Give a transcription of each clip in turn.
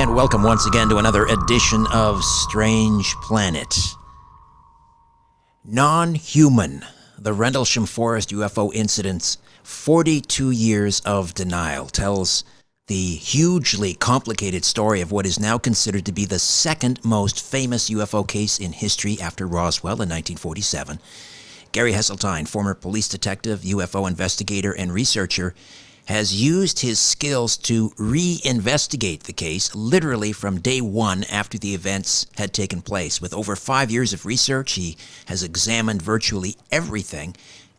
And welcome once again to another edition of Strange Planet. Non-human, the Rendlesham Forest UFO Incident's 42 years of denial tells the hugely complicated story of what is now considered to be the second most famous UFO case in history after Roswell in 1947. Gary Heseltine, former police detective, UFO investigator, and researcher, has used his skills to reinvestigate the case literally from day one after the events had taken place. With over 5 years of research, he has examined virtually everything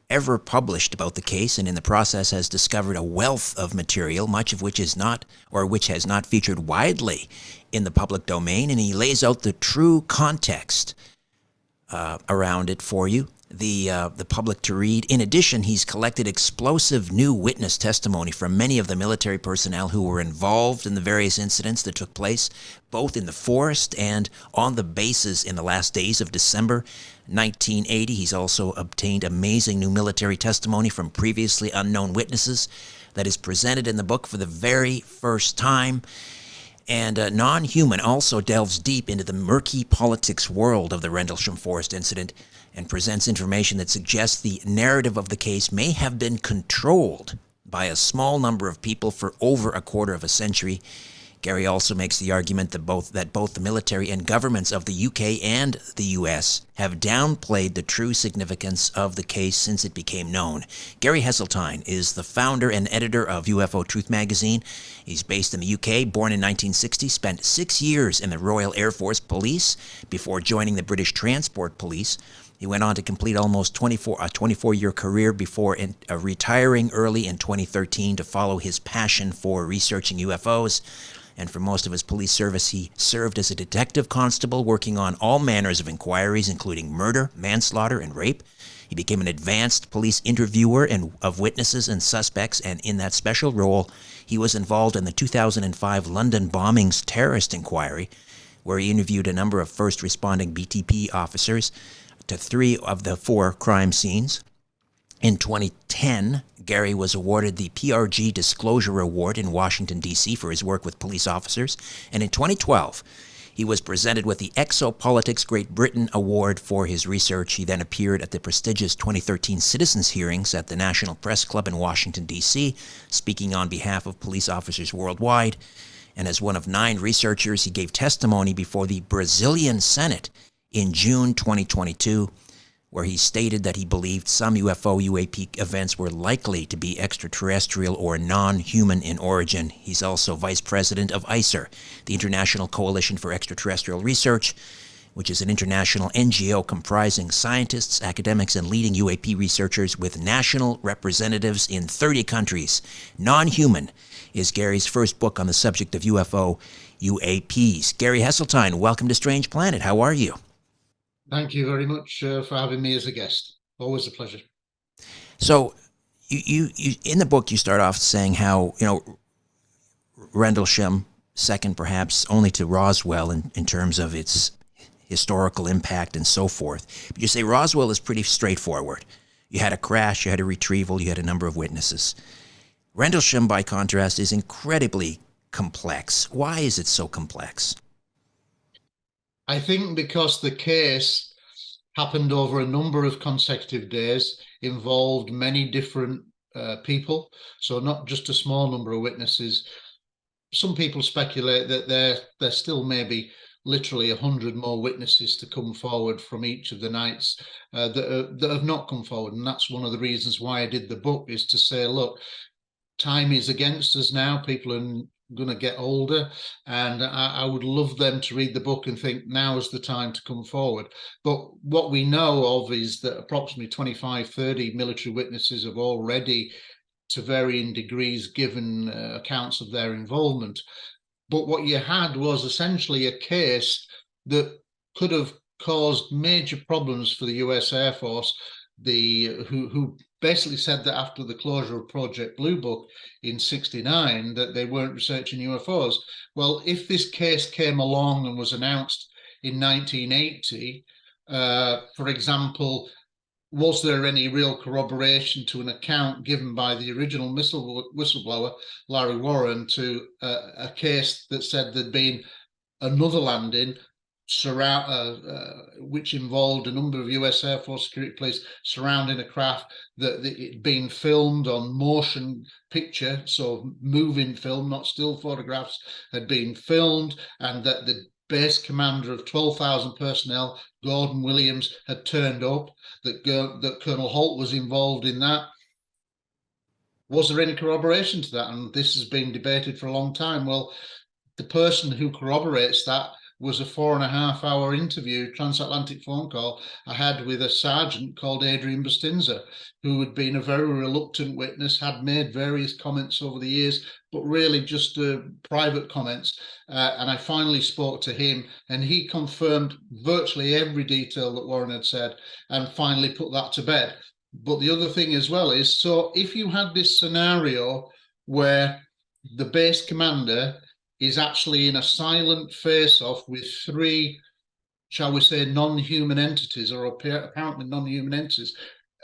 ever published about the case, and in the process has discovered a wealth of material, much of which is not, or which has not featured widely in the public domain, and he lays out the true context around it for you, the public to read. In addition, he's collected explosive new witness testimony from many of the military personnel who were involved in the various incidents that took place, both in the forest and on the bases in the last days of December 1980. He's also obtained amazing new military testimony from previously unknown witnesses that is presented in the book for the very first time. And Non-Human also delves deep into the murky politics world of the Rendlesham Forest incident and presents information that suggests the narrative of the case may have been controlled by a small number of people for over a quarter of a century. Gary also makes the argument that both the military and governments of the UK and the US have downplayed the true significance of the case since it became known. Gary Heseltine is the founder and editor of UFO Truth magazine. He's based in the UK, born in 1960, spent 6 years in the Royal Air Force Police before joining the British Transport Police. He went on to complete almost a 24-year career before retiring early in 2013 to follow his passion for researching UFOs. And for most of his police service, he served as a detective constable working on all manners of inquiries, including murder, manslaughter, and rape. He became an advanced police interviewer of witnesses and suspects, and in that special role, he was involved in the 2005 London bombings terrorist inquiry, where he interviewed a number of first responding BTP officers to 3 of the 4 crime scenes. In 2010, Gary was awarded the PRG Disclosure Award in Washington, D.C. for his work with police officers. And in 2012, he was presented with the Exopolitics Great Britain Award for his research. He then appeared at the prestigious 2013 Citizens Hearings at the National Press Club in Washington, D.C., speaking on behalf of police officers worldwide. And as one of 9 researchers, he gave testimony before the Brazilian Senate in June 2022, where he stated that he believed some UFO-UAP events were likely to be extraterrestrial or non-human in origin. He's also vice president of ICER, the International Coalition for Extraterrestrial Research, which is an international NGO comprising scientists, academics, and leading UAP researchers with national representatives in 30 countries. Non-Human is Gary's first book on the subject of UFO UAPs. Gary Heseltine, welcome to Strange Planet. How are you? Thank you very much for having me as a guest. Always a pleasure. So, you in the book you start off saying how Rendlesham, second perhaps only to Roswell in terms of its historical impact and so forth. But you say Roswell is pretty straightforward. You had a crash, you had a retrieval, you had a number of witnesses. Rendlesham, by contrast, is incredibly complex. Why is it so complex? I think because the case happened over a number of consecutive days, involved many different people, so not just a small number of witnesses. Some people speculate that there still may be literally 100 more witnesses to come forward from each of the nights that have not come forward. And that's one of the reasons why I did the book, is to say, look, time is against us now. People are going to get older, and I would love them to read the book and think now is the time to come forward. But what we know of is that approximately 25-30 military witnesses have already, to varying degrees, given accounts of their involvement. But what you had was essentially a case that could have caused major problems for the US Air Force, who basically said that after the closure of Project Blue Book in '69 that they weren't researching UFOs. Well, if this case came along and was announced in 1980, for example, was there any real corroboration to an account given by the original whistleblower, Larry Warren, to a case that said there'd been another landing which involved a number of US Air Force security police surrounding a craft that it being filmed on motion picture, so moving film, not still photographs, had been filmed, and that the base commander of 12,000 personnel, Gordon Williams, had turned up, that Colonel Holt was involved in that. Was there any corroboration to that? And this has been debated for a long time. Well, the person who corroborates that was a 4.5-hour interview, transatlantic phone call I had with a sergeant called Adrian Bustinza, who had been a very reluctant witness, had made various comments over the years, but really just private comments. And I finally spoke to him, and he confirmed virtually every detail that Warren had said, and finally put that to bed. But the other thing as well is, so if you had this scenario where the base commander is actually in a silent face-off with 3, shall we say, non-human entities, or apparently non-human entities,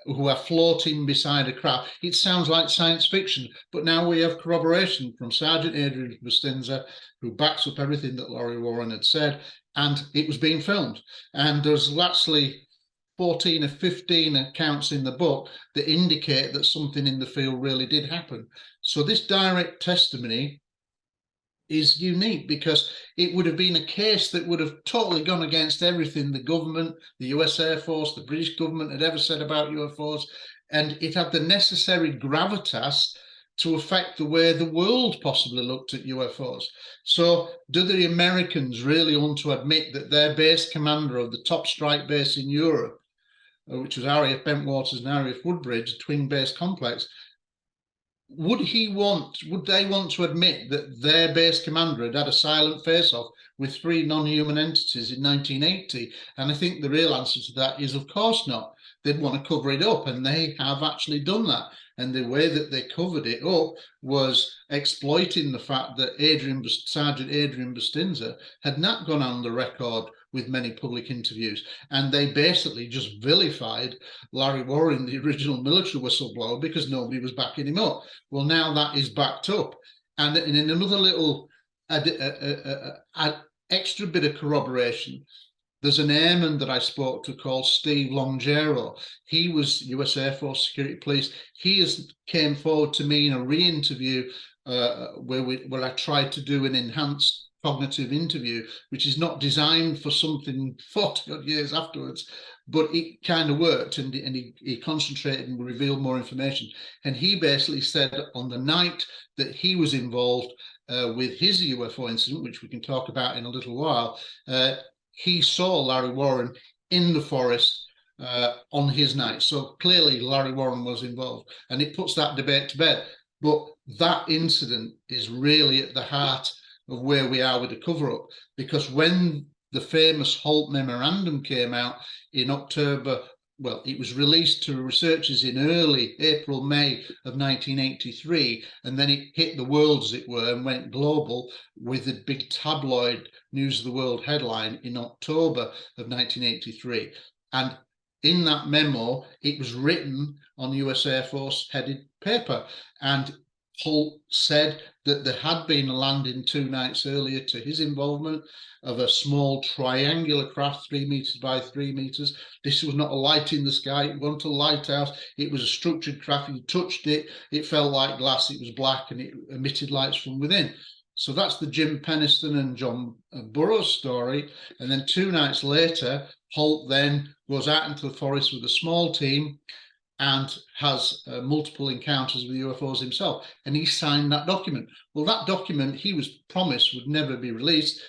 who are floating beside a craft. It sounds like science fiction, but now we have corroboration from Sergeant Adrian Bustinza, who backs up everything that Larry Warren had said, and it was being filmed. And there's actually 14 or 15 accounts in the book that indicate that something in the field really did happen. So this direct testimony is unique, because it would have been a case that would have totally gone against everything the government, the US Air Force, the British government had ever said about UFOs, and it had the necessary gravitas to affect the way the world possibly looked at UFOs. So do the Americans really want to admit that their base commander of the top strike base in Europe, which was RAF Bentwaters and RAF Woodbridge, a twin base complex, would they want to admit that their base commander had a silent face-off with 3 non-human entities in 1980? And I think the real answer to that is, of course not. They'd want to cover it up, and they have actually done that. And the way that they covered it up was exploiting the fact that Sergeant Adrian Bustinza had not gone on the record with many public interviews. And they basically just vilified Larry Warren, the original military whistleblower, because nobody was backing him up. Well, now that is backed up. And in another little extra bit of corroboration, there's an airman that I spoke to called Steve Longero. He was US Air Force Security Police. He came forward to me in a re-interview where I tried to do an enhanced cognitive interview, which is not designed for something 40 odd years afterwards, but it kind of worked, and he concentrated and revealed more information. And he basically said on the night that he was involved with his UFO incident, which we can talk about in a little while, he saw Larry Warren in the forest on his night. So clearly Larry Warren was involved, and it puts that debate to bed. But that incident is really at the heart of where we are with the cover-up, because when the famous Holt Memorandum came out in October, well, it was released to researchers in early April, May of 1983, and then it hit the world, as it were, and went global with the big tabloid News of the World headline in October of 1983. And in that memo, it was written on US Air Force headed paper, and Holt said that there had been a landing 2 nights earlier to his involvement of a small triangular craft, 3 meters by 3 meters. This was not a light in the sky, it wasn't a lighthouse, it was a structured craft. He touched it, it felt like glass, it was black, and it emitted lights from within. So that's the Jim Penniston and John Burroughs story. And then 2 nights later, Holt then goes out into the forest with a small team and has multiple encounters with UFOs himself. And he signed that document. Well, that document he was promised would never be released.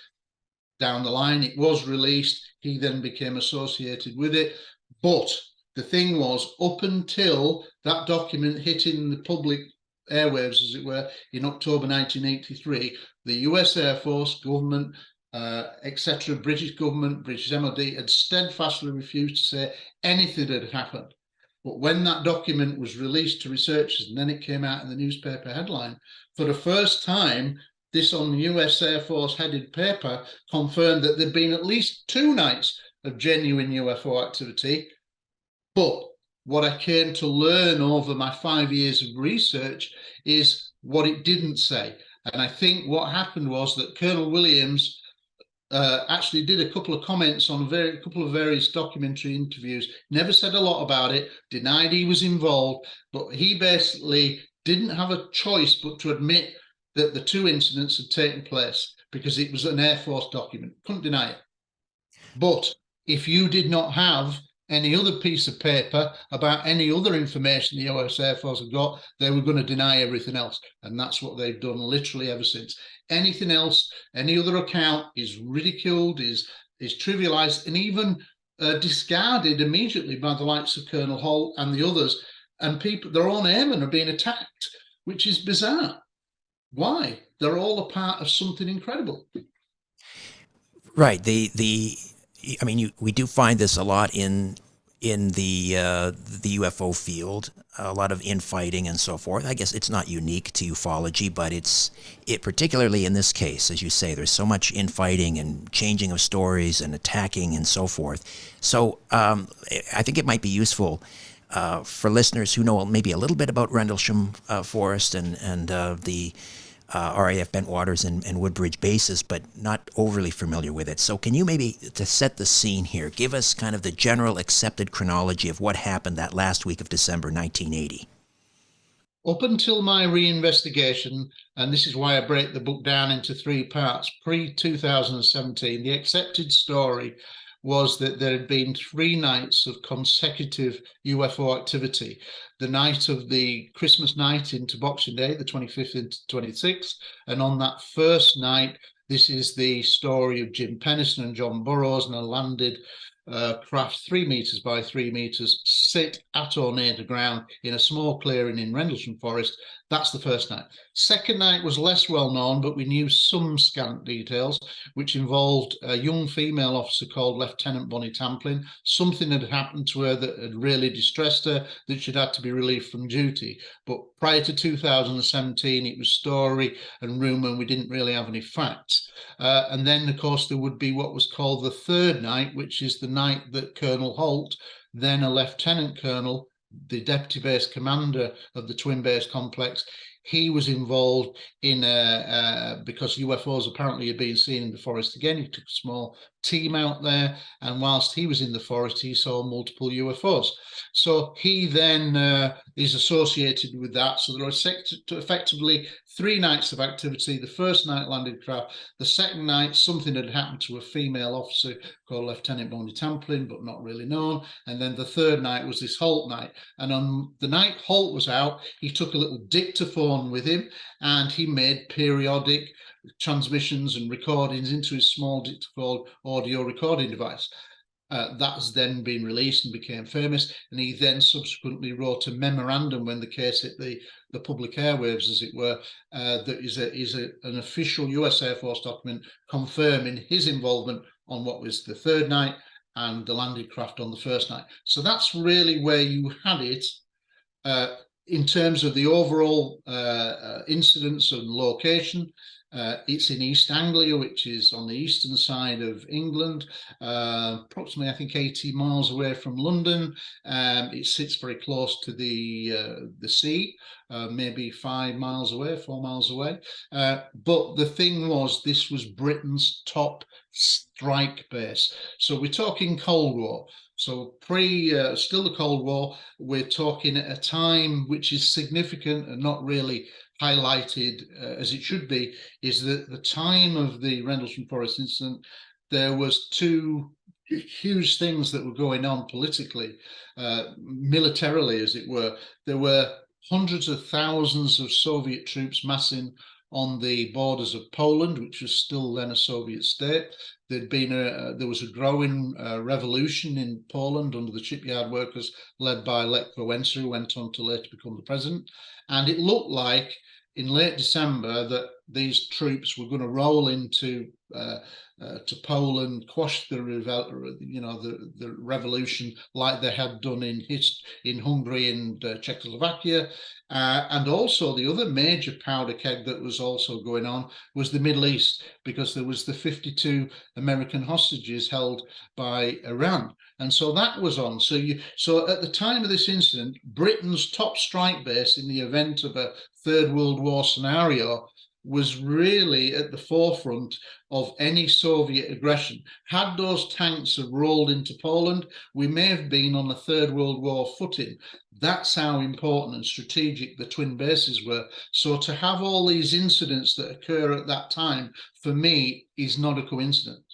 Down the line, it was released. He then became associated with it. But the thing was, up until that document hit in the public airwaves, as it were, in October 1983, the US Air Force, government, etc., British government, British MOD had steadfastly refused to say anything had happened. But when that document was released to researchers, and then it came out in the newspaper headline, for the first time, this on US Air Force headed paper confirmed that there'd been at least 2 nights of genuine UFO activity, but what I came to learn over my 5 years of research is what it didn't say. And I think what happened was that Colonel Williams actually did a couple of comments on a couple of various documentary interviews, never said a lot about it, denied he was involved, but he basically didn't have a choice but to admit that the two incidents had taken place because it was an Air Force document. Couldn't deny it. But if you did not have any other piece of paper about any other information the US Air Force had got, they were going to deny everything else. And that's what they've done literally ever since. Anything else, any other account is ridiculed, is trivialized, and even discarded immediately by the likes of Colonel Holt and the others. And people, their own airmen are being attacked, which is bizarre. Why? They're all a part of something incredible. Right. I mean, we do find this a lot in the UFO field, a lot of infighting and so forth. I guess it's not unique to ufology, but it particularly in this case, as you say, there's so much infighting and changing of stories and attacking and so forth. So I think it might be useful for listeners who know maybe a little bit about Rendlesham Forest and the RAF Bentwaters and Woodbridge bases, but not overly familiar with it. So can you maybe, to set the scene here, give us kind of the general accepted chronology of what happened that last week of December 1980? Up until my reinvestigation, and this is why I break the book down into 3 parts, pre-2017, the accepted story was that there had been 3 nights of consecutive UFO activity. The night of the Christmas night into Boxing Day, the 25th into 26th. And on that first night, this is the story of Jim Penniston and John Burroughs and a landed craft 3 meters by 3 meters sit at or near the ground in a small clearing in Rendlesham Forest. That's the first night. Second night was less well known, but we knew some scant details, which involved a young female officer called Lieutenant Bonnie Tamplin. Something had happened to her that had really distressed her, that she'd had to be relieved from duty. But prior to 2017, it was story and rumour, and we didn't really have any facts. And then, of course, there would be what was called the third night, which is the night that Colonel Holt, then a lieutenant colonel, the deputy base commander of the twin base complex, he was involved in because UFOs apparently had been seen in the forest again. He took a small team out there, and whilst he was in the forest, he saw multiple UFOs. So he then is associated with that. So there are effectively 3 nights of activity. The first night, landed craft. The second night, something had happened to a female officer called Lieutenant Bonnie Tamplin, but not really known. And then the third night was this Holt night. And on the night Holt was out, he took a little dictaphone with him, and he made periodic transmissions and recordings into his small dictaphone audio recording device. That's then been released and became famous. And he then subsequently wrote a memorandum when the case hit the public airwaves, as it were, that is an official US Air Force document confirming his involvement on what was the third night and the landed craft on the first night. So that's really where you had it. In terms of the overall incidents and location, it's in East Anglia, which is on the eastern side of England, approximately, I think, 80 miles away from London. It sits very close to the sea, maybe 5 miles away, 4 miles away. But the thing was, this was Britain's top strike base. So we're talking Cold War. So still the Cold War, we're talking at a time which is significant and not really highlighted as it should be, is that the time of the Rendlesham Forest incident, there was 2 huge things that were going on politically, militarily, as it were. There were hundreds of thousands of Soviet troops massing on the borders of Poland, which was still then a Soviet state. There was a growing revolution in Poland under the shipyard workers led by Lech Wałęsa, who went on to later become the president. And it looked like in late December that these troops were going to roll into to Poland, quashed the revolution like they had done in Hungary and Czechoslovakia. And also the other major powder keg that was also going on was the Middle East, because there was the 52 American hostages held by Iran. And so that was on. So at the time of this incident, Britain's top strike base in the event of a Third World War scenario was really at the forefront of any Soviet aggression. Had those tanks have rolled into Poland, we may have been on a Third World War footing. That's how important and strategic the twin bases were. So to have all these incidents that occur at that time, for me, is not a coincidence.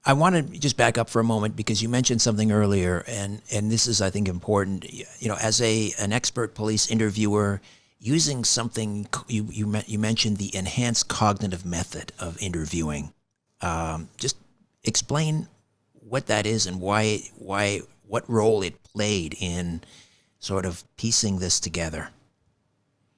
I want to just back up for a moment, because you mentioned something earlier, and this is, I think, important. You know, as an expert police interviewer, using something you mentioned, the enhanced cognitive method of interviewing. Just explain what that is and what role it played in sort of piecing this together.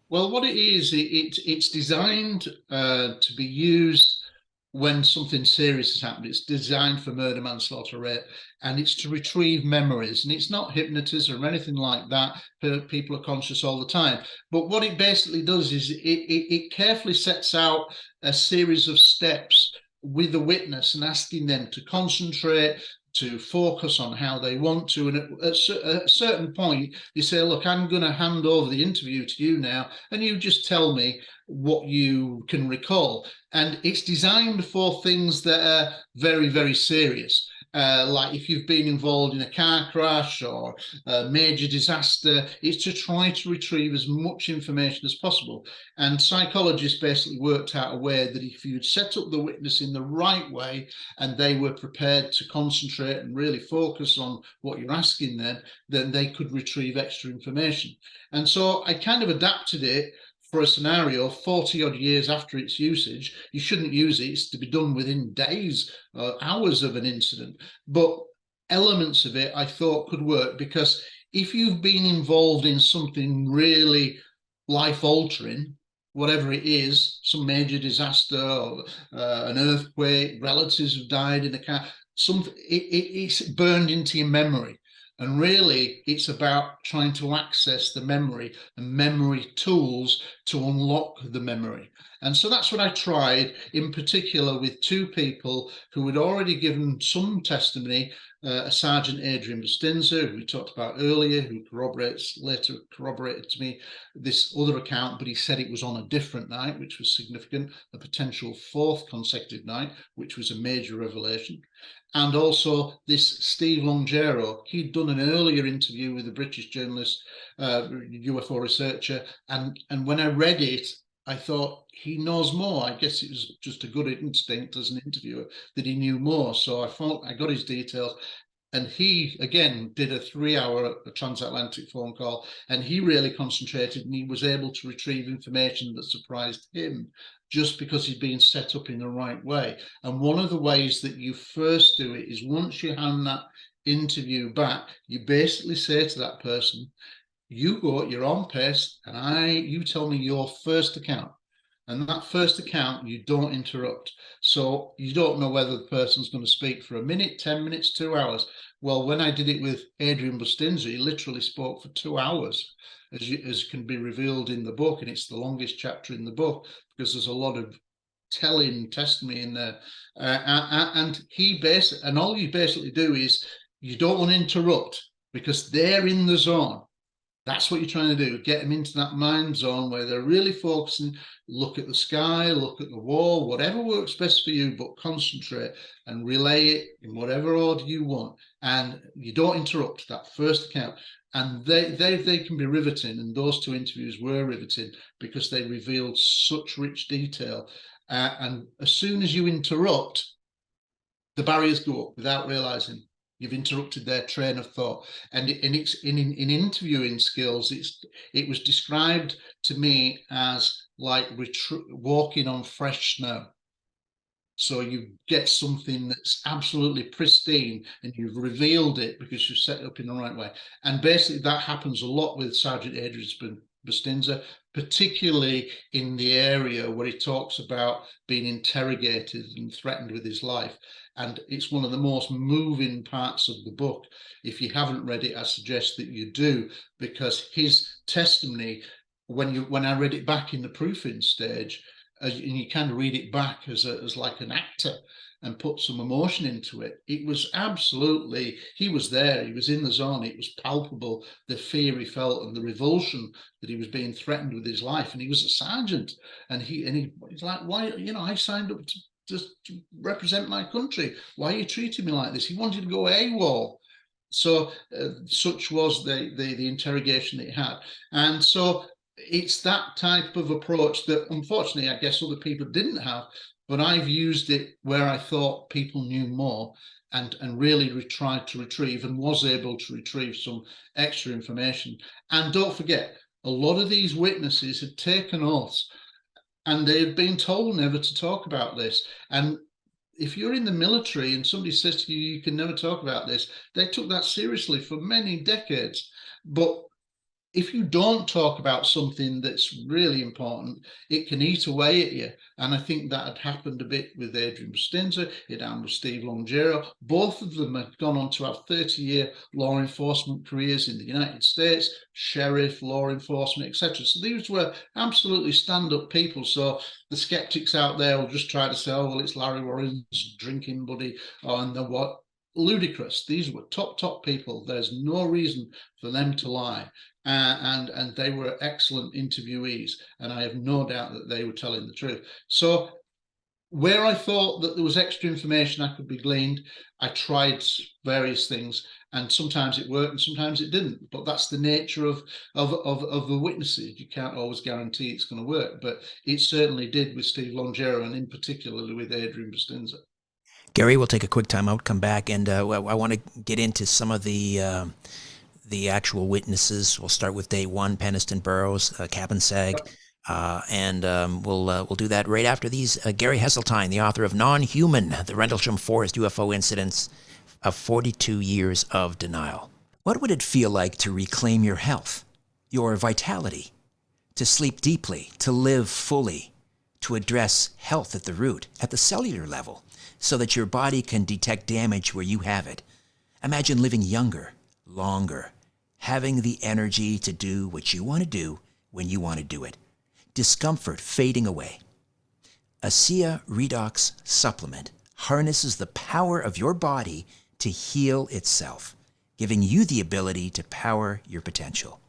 Well, what it is, it's designed to be used when something serious has happened. It's designed for murder, manslaughter, rape, and it's to retrieve memories. And it's not hypnotism or anything like that. People are conscious all the time. But what it basically does is it carefully sets out a series of steps with the witness and asking them to concentrate, to focus on how they want to. And at a certain point, you say, look, I'm going to hand over the interview to you now, and you just tell me what you can recall. And it's designed for things that are very, very serious. Like if you've been involved in a car crash or a major disaster, it's to try to retrieve as much information as possible. And psychologists basically worked out a way that if you'd set up the witness in the right way and they were prepared to concentrate and really focus on what you're asking them, then they could retrieve extra information. And so I kind of adapted it for a scenario 40 odd years after its usage. You shouldn't use it. It's to be done within days, hours of an incident. But elements of it I thought could work, because if you've been involved in something really life altering, whatever it is, some major disaster or an earthquake, relatives have died in a car, it's burned into your memory. And really, it's about trying to access the memory and memory tools to unlock the memory. And so that's what I tried, in particular with two people who had already given some testimony. A Sergeant Adrian Bustinza, who we talked about earlier, who later corroborated to me this other account, but he said it was on a different night, which was significant, a potential fourth consecutive night, which was a major revelation. And also this Steve Longero, he'd done an earlier interview with a British journalist, UFO researcher, and when I read it, I thought, he knows more. I guess it was just a good instinct as an interviewer that he knew more. So I got his details, and he again did a 3-hour transatlantic phone call, and he really concentrated, and he was able to retrieve information that surprised him, just because he'd been set up in the right way. And one of the ways that you first do it is, once you hand that interview back, you basically say to that person, you go at your own pace, and you tell me your first account. And that first account, you don't interrupt. So you don't know whether the person's going to speak for a minute, 10 minutes, 2 hours. Well, when I did it with Adrian Bustinza, he literally spoke for 2 hours, as can be revealed in the book. And it's the longest chapter in the book, because there's a lot of telling testimony in there. And all you basically do is, you don't want to interrupt, because they're in the zone. That's what you're trying to do, get them into that mind zone where they're really focusing. Look at the sky, look at the wall, whatever works best for you, but concentrate and relay it in whatever order you want. And you don't interrupt that first account. And they can be riveting, and those two interviews were riveting because they revealed such rich detail. And as soon as you interrupt, the barriers go up without realizing. You've interrupted their train of thought. And in interviewing skills, it was described to me as like walking on fresh snow. So you get something that's absolutely pristine, and you've revealed it because you've set it up in the right way. And basically that happens a lot with Sergeant Adrian Bustinza, particularly in the area where he talks about being interrogated and threatened with his life. And it's one of the most moving parts of the book. If you haven't read it, I suggest that you do, because his testimony, when I read it back in the proofing stage, and you kind of read it back as like an actor and put some emotion into it, it was absolutely, he was there, he was in the zone, it was palpable, the fear he felt and the revulsion that he was being threatened with his life. And he was a sergeant, and he's like, why, I signed up to represent my country, why are you treating me like this? He wanted to go AWOL. So such was the interrogation that he had. And so it's that type of approach that, unfortunately, I guess other people didn't have, but I've used it where I thought people knew more, and really tried to retrieve, and was able to retrieve, some extra information. And don't forget, a lot of these witnesses had taken oaths, and they had been told never to talk about this. And if you're in the military and somebody says to you, you can never talk about this, they took that seriously for many decades. But if you don't talk about something that's really important, it can eat away at you. And I think that had happened a bit with Adrian Bustinza, it happened with Steve Longero. Both of them have gone on to have 30-year law enforcement careers in the United States, sheriff, law enforcement, etc. So these were absolutely stand-up people. So the skeptics out there will just try to say, oh, well, it's Larry Warren's drinking buddy, and then what? Ludicrous. These were top people. There's no reason for them to lie. And they were excellent interviewees, and I have no doubt that they were telling the truth. So where I thought that there was extra information I could be gleaned, I tried various things, and sometimes it worked and sometimes it didn't. But that's the nature of the witnesses. You can't always guarantee it's going to work, but it certainly did with Steve Longero, and in particular with Adrian Bustinza. Gary, we'll take a quick time out, come back, and I want to get into some of the actual witnesses. We'll start with day one, Penistone Burrows, Cabansag, and we'll do that right after these. Gary Heseltine, the author of Non-Human, the Rendlesham Forest UFO Incidents of 42 Years of Denial. What would it feel like to reclaim your health, your vitality, to sleep deeply, to live fully, to address health at the root, at the cellular level, so that your body can detect damage where you have it? Imagine living younger, longer, having the energy to do what you want to do when you want to do it. Discomfort fading away. ASEA Redox Supplement harnesses the power of your body to heal itself, giving you the ability to power your potential.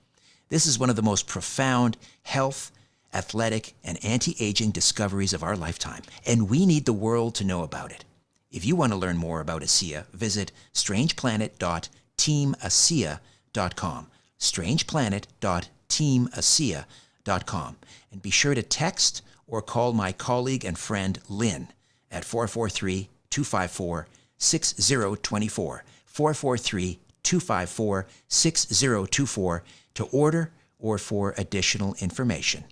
This is one of the most profound health, athletic, and anti-aging discoveries of our lifetime, and we need the world to know about it. If you want to learn more about ASEA, visit strangeplanet.teamasea.com, strangeplanet.teamasea.com, and be sure to text or call my colleague and friend Lynn at 443-254-6024, 443-254-6024 to order or for additional information.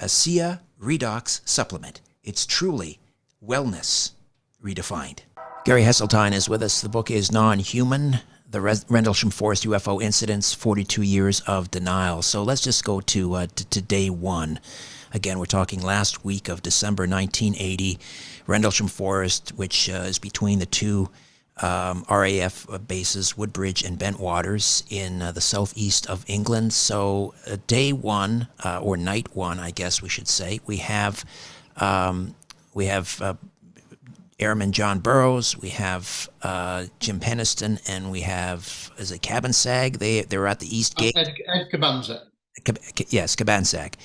ASEA Redox Supplement. It's truly wellness redefined. Gary Heseltine is with us. The book is Non-Human, the Rendlesham Forest UFO Incidents, 42 Years of Denial. So let's just go to day one. Again, we're talking last week of December 1980, Rendlesham Forest, which is between the two RAF bases, Woodbridge and Bentwaters, in the southeast of England. So day one, or night one, I guess we should say, we have Airman John Burrows, we have Jim Penistone, and we have, is it Cabansag? They're at the East Gate. Ed Cabansag. Yes, Cabansag.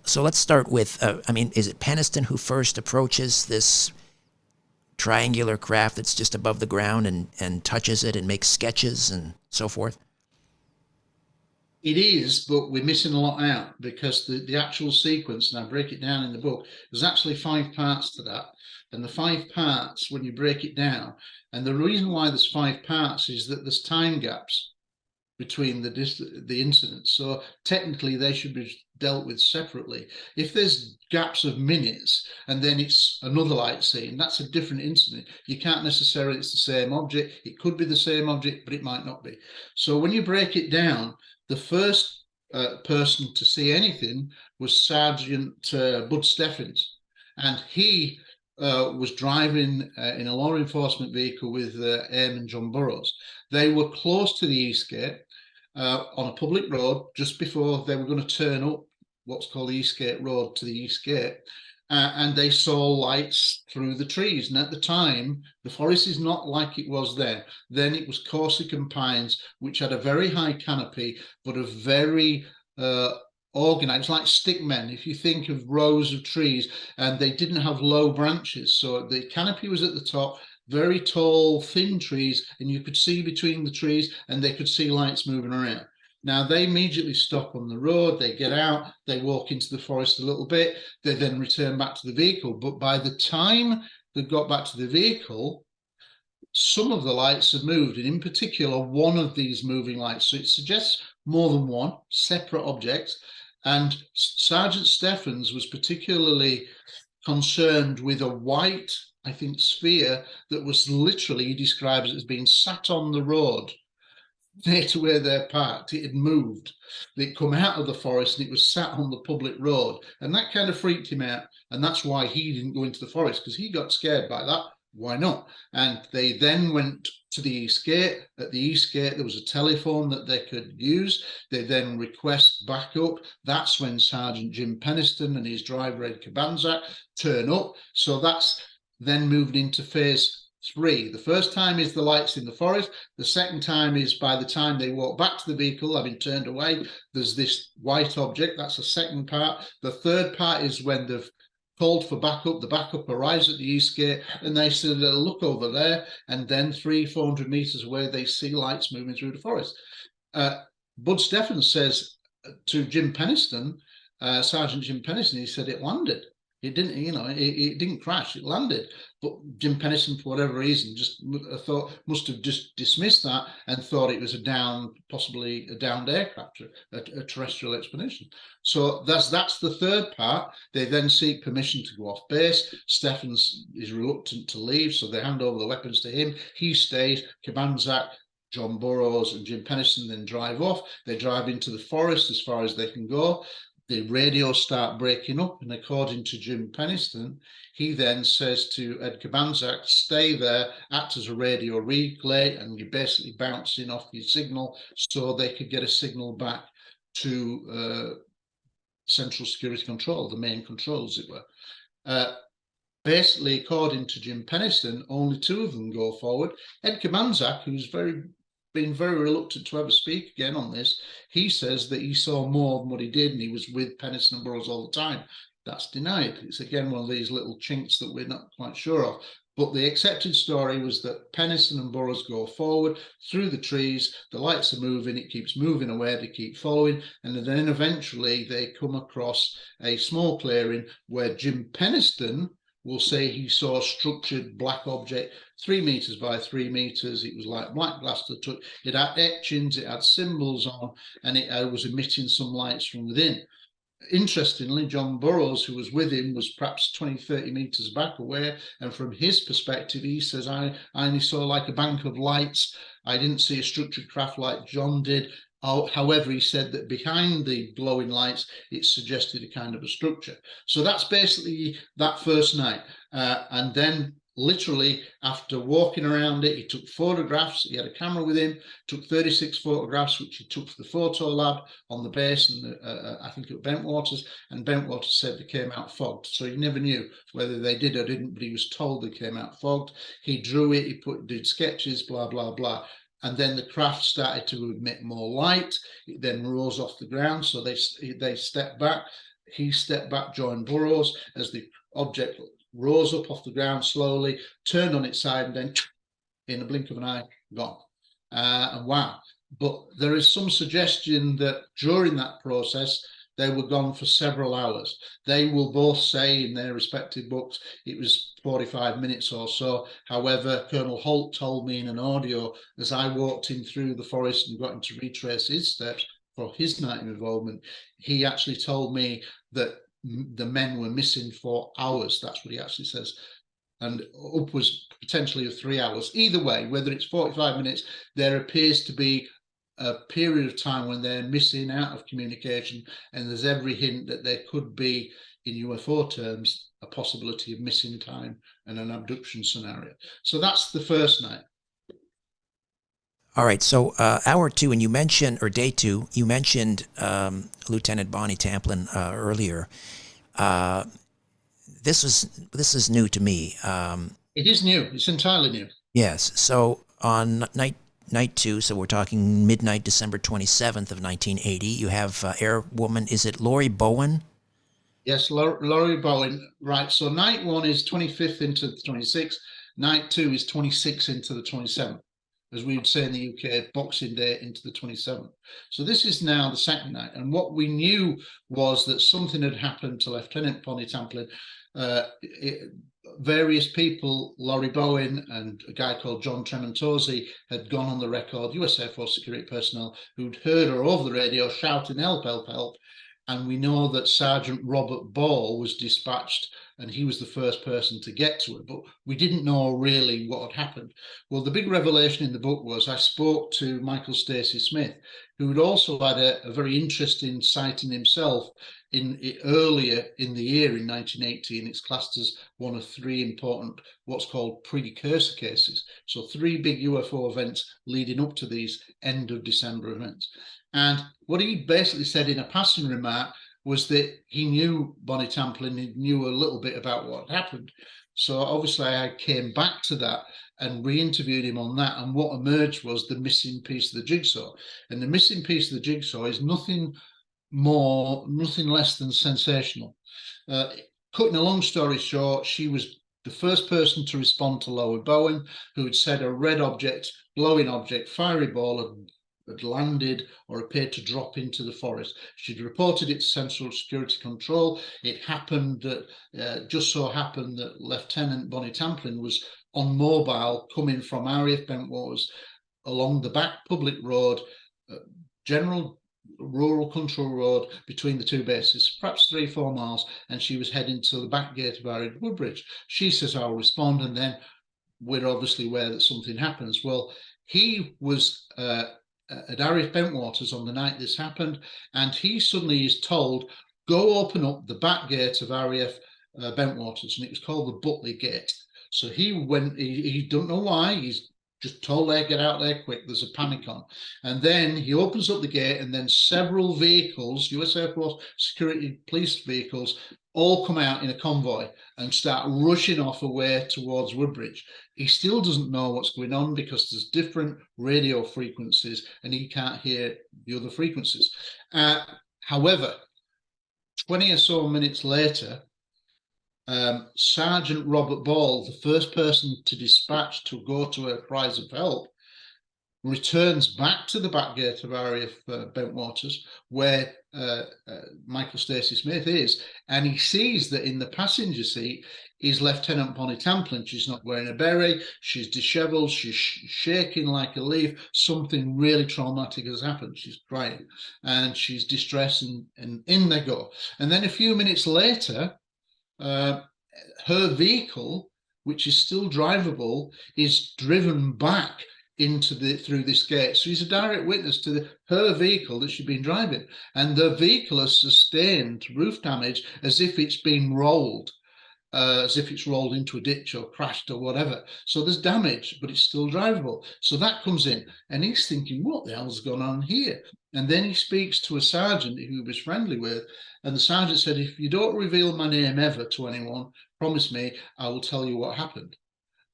So let's start with, is it Penistone who first approaches this triangular craft that's just above the ground and touches it and makes sketches and so forth? It is, but we're missing a lot out, because the actual sequence, and I break it down in the book, there's actually 5 parts to that. And the 5 parts, when you break it down, and the reason why there's 5 parts is that there's time gaps between the incidents. So technically they should be dealt with separately. If there's gaps of minutes and then it's another light scene, that's a different incident. You can't necessarily, it's the same object. It could be the same object, but it might not be. So when you break it down, the first person to see anything was Sergeant Bud Steffens, and he was driving in a law enforcement vehicle with Airman John Burroughs. They were close to the Eastgate on a public road just before they were going to turn up what's called the Eastgate Road to the Eastgate. And they saw lights through the trees. And at the time, the forest is not like it was then. Then it was Corsican pines, which had a very high canopy, but a very organized, like stickmen. If you think of rows of trees, and they didn't have low branches. So the canopy was at the top, very tall, thin trees, and you could see between the trees, and they could see lights moving around. Now, they immediately stop on the road, they get out, they walk into the forest a little bit, they then return back to the vehicle. But by the time they got back to the vehicle, some of the lights had moved, and in particular, one of these moving lights. So it suggests more than one separate objects. And Sergeant Steffens was particularly concerned with a white, I think, sphere that was literally, he describes it as being sat on the road near to where they're parked. It had moved. They'd come out of the forest and it was sat on the public road. And that kind of freaked him out. And that's why he didn't go into the forest, because he got scared by that. Why not? And they then went to the East Gate. At the East Gate, there was a telephone that they could use. They then request backup. That's when Sergeant Jim Penniston and his driver Ed Cabanzak turn up. So that's then moved into phase 3. The first time is the lights in the forest. The second time is by the time they walk back to the vehicle, having turned away, there's this white object. That's the second part. The third part is when they've called for backup. The backup arrives at the East Gate, and they said, look over there, and then 300-400 meters away, they see lights moving through the forest. Bud Steffens says to Jim Penniston, Sergeant Jim Penniston, he said it landed. It didn't, it didn't crash. It landed. But Jim Penniston, for whatever reason, just must have just dismissed that and thought it was possibly a downed aircraft, a terrestrial expedition. So that's the third part. They then seek permission to go off base. Steffens is reluctant to leave, so they hand over the weapons to him. He stays. Cabanzak, John Burroughs, and Jim Penniston then drive off. They drive into the forest as far as they can go. The radios start breaking up, and according to Jim Penniston, he then says to Ed Cabanzak, stay there, act as a radio relay, and you're basically bouncing off your signal so they could get a signal back to Central Security Control, the main control, as it were. Basically, according to Jim Penniston, only 2 of them go forward. Ed Cabanzak, who's been very reluctant to ever speak again on this, he says that he saw more than what he did, and he was with Penniston and Burroughs all the time. That's denied. It's again one of these little chinks that we're not quite sure of. But the accepted story was that Penniston and Burroughs go forward through the trees, the lights are moving, it keeps moving away, they keep following, and then eventually they come across a small clearing where Jim Penniston will say he saw a structured black object 3 meters by 3 meters. It was like black glass to touch. It had etchings, it had symbols on, and it was emitting some lights from within. Interestingly, John Burroughs, who was with him, was perhaps 20-30 meters back away, and from his perspective, he says, I only saw like a bank of lights. I didn't see a structured craft like John did. However, he said that behind the glowing lights, it suggested a kind of a structure. So that's basically that first night. And then literally after walking around it, he took photographs. He had a camera with him, took 36 photographs, which he took to the photo lab on the base, and I think it was Bentwaters, and Bentwaters said they came out fogged. So he never knew whether they did or didn't, but he was told they came out fogged. He drew it, he did sketches, blah, blah, blah. And then the craft started to emit more light. It then rose off the ground, so they stepped back. He stepped back, joined Burroughs, as the object rose up off the ground slowly, turned on its side, and then in a blink of an eye, gone. And wow. But there is some suggestion that during that process, they were gone for several hours. They will both say in their respective books it was 45 minutes or so. However, Colonel Holt told me in an audio, as I walked in through the forest and got him to retrace his steps for his night of involvement, he actually told me that the men were missing for hours. That's what he actually says. And upwards potentially of 3 hours. Either way, whether it's 45 minutes, there appears to be a period of time when they're missing out of communication, and there's every hint that there could be, in UFO terms, a possibility of missing time and an abduction scenario. So that's the first night. All right, so hour two, and you mentioned, or day two, you mentioned Lieutenant Bonnie Tamplin earlier. This is new to me. It is new. It's entirely new. Yes. So on night two, so we're talking midnight, December 27th of 1980. You have airwoman. Is it Laurie Bowen? Yes, Laurie Bowen. Right. So night one is 25th into the 26th. Night two is 26th into the 27th. As we would say in the UK, Boxing Day into the 27th. So this is now the second night. And what we knew was that something had happened to Lieutenant Bonnie Tamplin. Various people, Laurie Bowen and a guy called John Tremontosi, had gone on the record, US Air Force security personnel, who'd heard her over the radio shouting, "Help, help, help." And we know that Sergeant Robert Ball was dispatched, and he was the first person to get to her, but we didn't know really what had happened. Well, the big revelation in the book was I spoke to Michael Stacey Smith, who had also had a very interesting sighting himself earlier in the year in 1918. It's classed as one of three important what's called precursor cases. So three big UFO events leading up to these end of December events. And what he basically said in a passing remark was that he knew Bonnie Tamplin, he knew a little bit about what had happened. So obviously I came back to that and re-interviewed him on that. And what emerged was the missing piece of the jigsaw. And the missing piece of the jigsaw is nothing less than sensational. Cutting a long story short, she was the first person to respond to Laurie Bowen, who had said a red object, glowing object, fiery ball had landed or appeared to drop into the forest. She'd reported it to Central Security Control. It happened that, just so happened that Lieutenant Bonnie Tamplin was on mobile coming from RAF Bentwaters along the back public road, general rural country road between the two bases, perhaps 3-4 miles, and she was heading to the back gate of RAF Woodbridge. She says, "I'll respond," and then we're obviously aware that something happens. Well, he was at RAF Bentwaters on the night this happened, and he suddenly is told, "Go open up the back gate of RAF Bentwaters," and it was called the Butley Gate. So he went, he don't know why, he's just told there, "Get out there quick, there's a panic on." And then he opens up the gate, and then several vehicles, US Air Force security police vehicles, all come out in a convoy and start rushing off away towards Woodbridge. He still doesn't know what's going on because there's different radio frequencies and he can't hear the other frequencies. However, 20 or so minutes later, Sergeant Robert Ball, the first person to dispatch to go to a cries of help, returns back to the back gate of RAF Bentwaters, where Michael Stacey Smith is, and he sees that in the passenger seat is Lieutenant Bonnie Tamplin. She's not wearing a beret, she's dishevelled, she's shaking like a leaf. Something really traumatic has happened. She's crying and she's distressed, and in they go. And then a few minutes later, her vehicle, which is still drivable, is driven back through this gate. So he's a direct witness to her vehicle that she'd been driving, and the vehicle has sustained roof damage as if it's been rolled, as if it's rolled into a ditch or crashed or whatever. So there's damage, but it's still drivable. So that comes in, and he's thinking, what the hell's going on here? And then he speaks to a sergeant who he was friendly with, and the sergeant said, "If you don't reveal my name ever to anyone, promise me I will tell you what happened."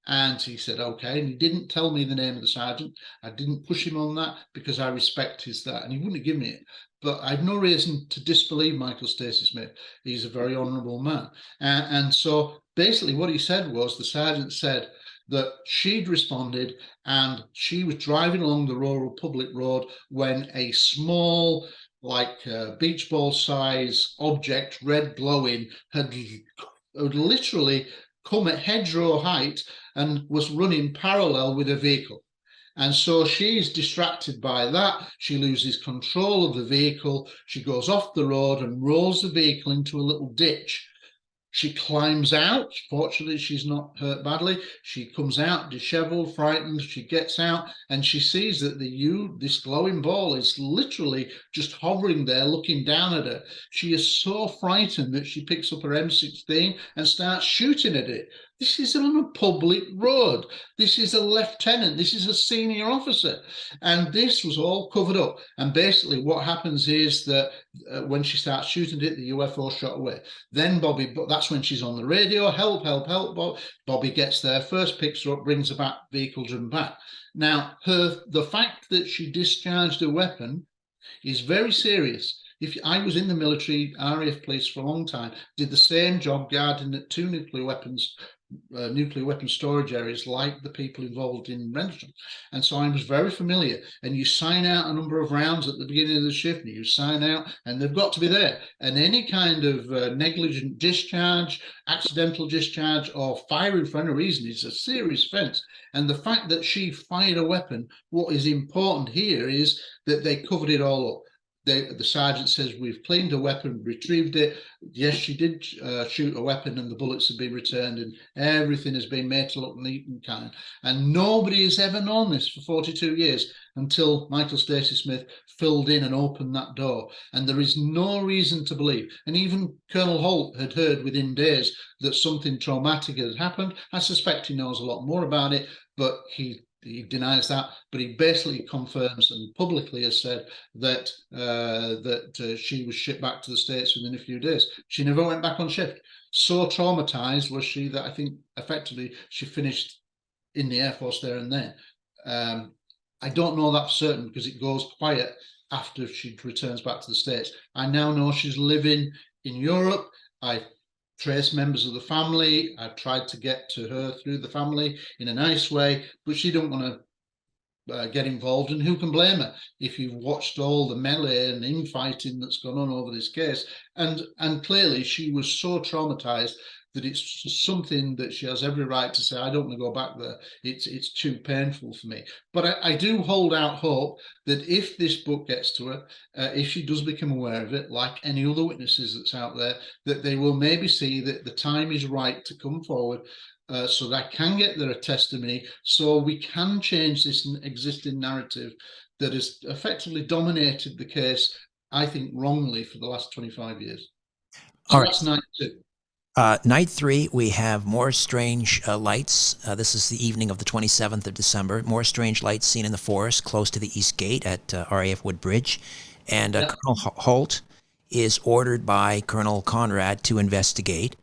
And he said, "Okay." And he didn't tell me the name of the sergeant. I didn't push him on that because I respect his that, and he wouldn't give me it. But I had no reason to disbelieve Michael Stacey Smith. He's a very honourable man. And so basically what he said was, the sergeant said that she'd responded and she was driving along the rural public road when a small, like beach ball size object, red glowing, had literally come at hedgerow height and was running parallel with a vehicle. And so she's distracted by that. She loses control of the vehicle. She goes off the road and rolls the vehicle into a little ditch. She climbs out. Fortunately, she's not hurt badly. She comes out disheveled, frightened. She gets out and she sees that this glowing ball is literally just hovering there, looking down at her. She is so frightened that she picks up her M16 and starts shooting at it. This is on a public road. This is a lieutenant. This is a senior officer. And this was all covered up. And basically what happens is that when she starts shooting it, the UFO shot away. Then that's when she's on the radio, help, help, help. Bobby gets there first, picks her up, brings her back, vehicle driven back. Now, the fact that she discharged a weapon is very serious. If I was in the military, RAF police for a long time, did the same job guarding at two nuclear weapon storage areas like the people involved in Rendlesham. And so I was very familiar. And you sign out a number of rounds at the beginning of the shift, and you sign out, and they've got to be there. And any kind of negligent discharge, accidental discharge, or firing for any reason is a serious offence. And the fact that she fired a weapon, what is important here is that they covered it all up. The sergeant says, we've cleaned a weapon, retrieved it. Yes, she did shoot a weapon and the bullets have been returned and everything has been made to look neat and kind. And nobody has ever known this for 42 years until Michael Stacey Smith filled in and opened that door. And there is no reason to believe. And even Colonel Holt had heard within days that something traumatic had happened. I suspect he knows a lot more about it, but he denies that, but he basically confirms and publicly has said that she was shipped back to the States within a few days. She never went back on shift. So traumatized was she that I think effectively she finished in the Air Force there and then. I don't know that for certain because it goes quiet after she returns back to the States. I now know she's living in Europe. I trace members of the family. I've tried to get to her through the family in a nice way, but she don't want to get involved, and who can blame her if you've watched all the melee and infighting that's gone on over this case. And clearly she was so traumatized that it's something that she has every right to say, I don't want to go back there. It's too painful for me. But I do hold out hope that if this book gets to her, if she does become aware of it, like any other witnesses that's out there, that they will maybe see that the time is right to come forward so that I can get their testimony, so we can change this existing narrative that has effectively dominated the case, I think wrongly, for the last 25 years. So all right. That's night 2. Night 3, we have more strange lights. This is the evening of the 27th of December. More strange lights seen in the forest close to the East Gate at RAF Woodbridge. And Colonel Holt is ordered by Colonel Conrad to investigate.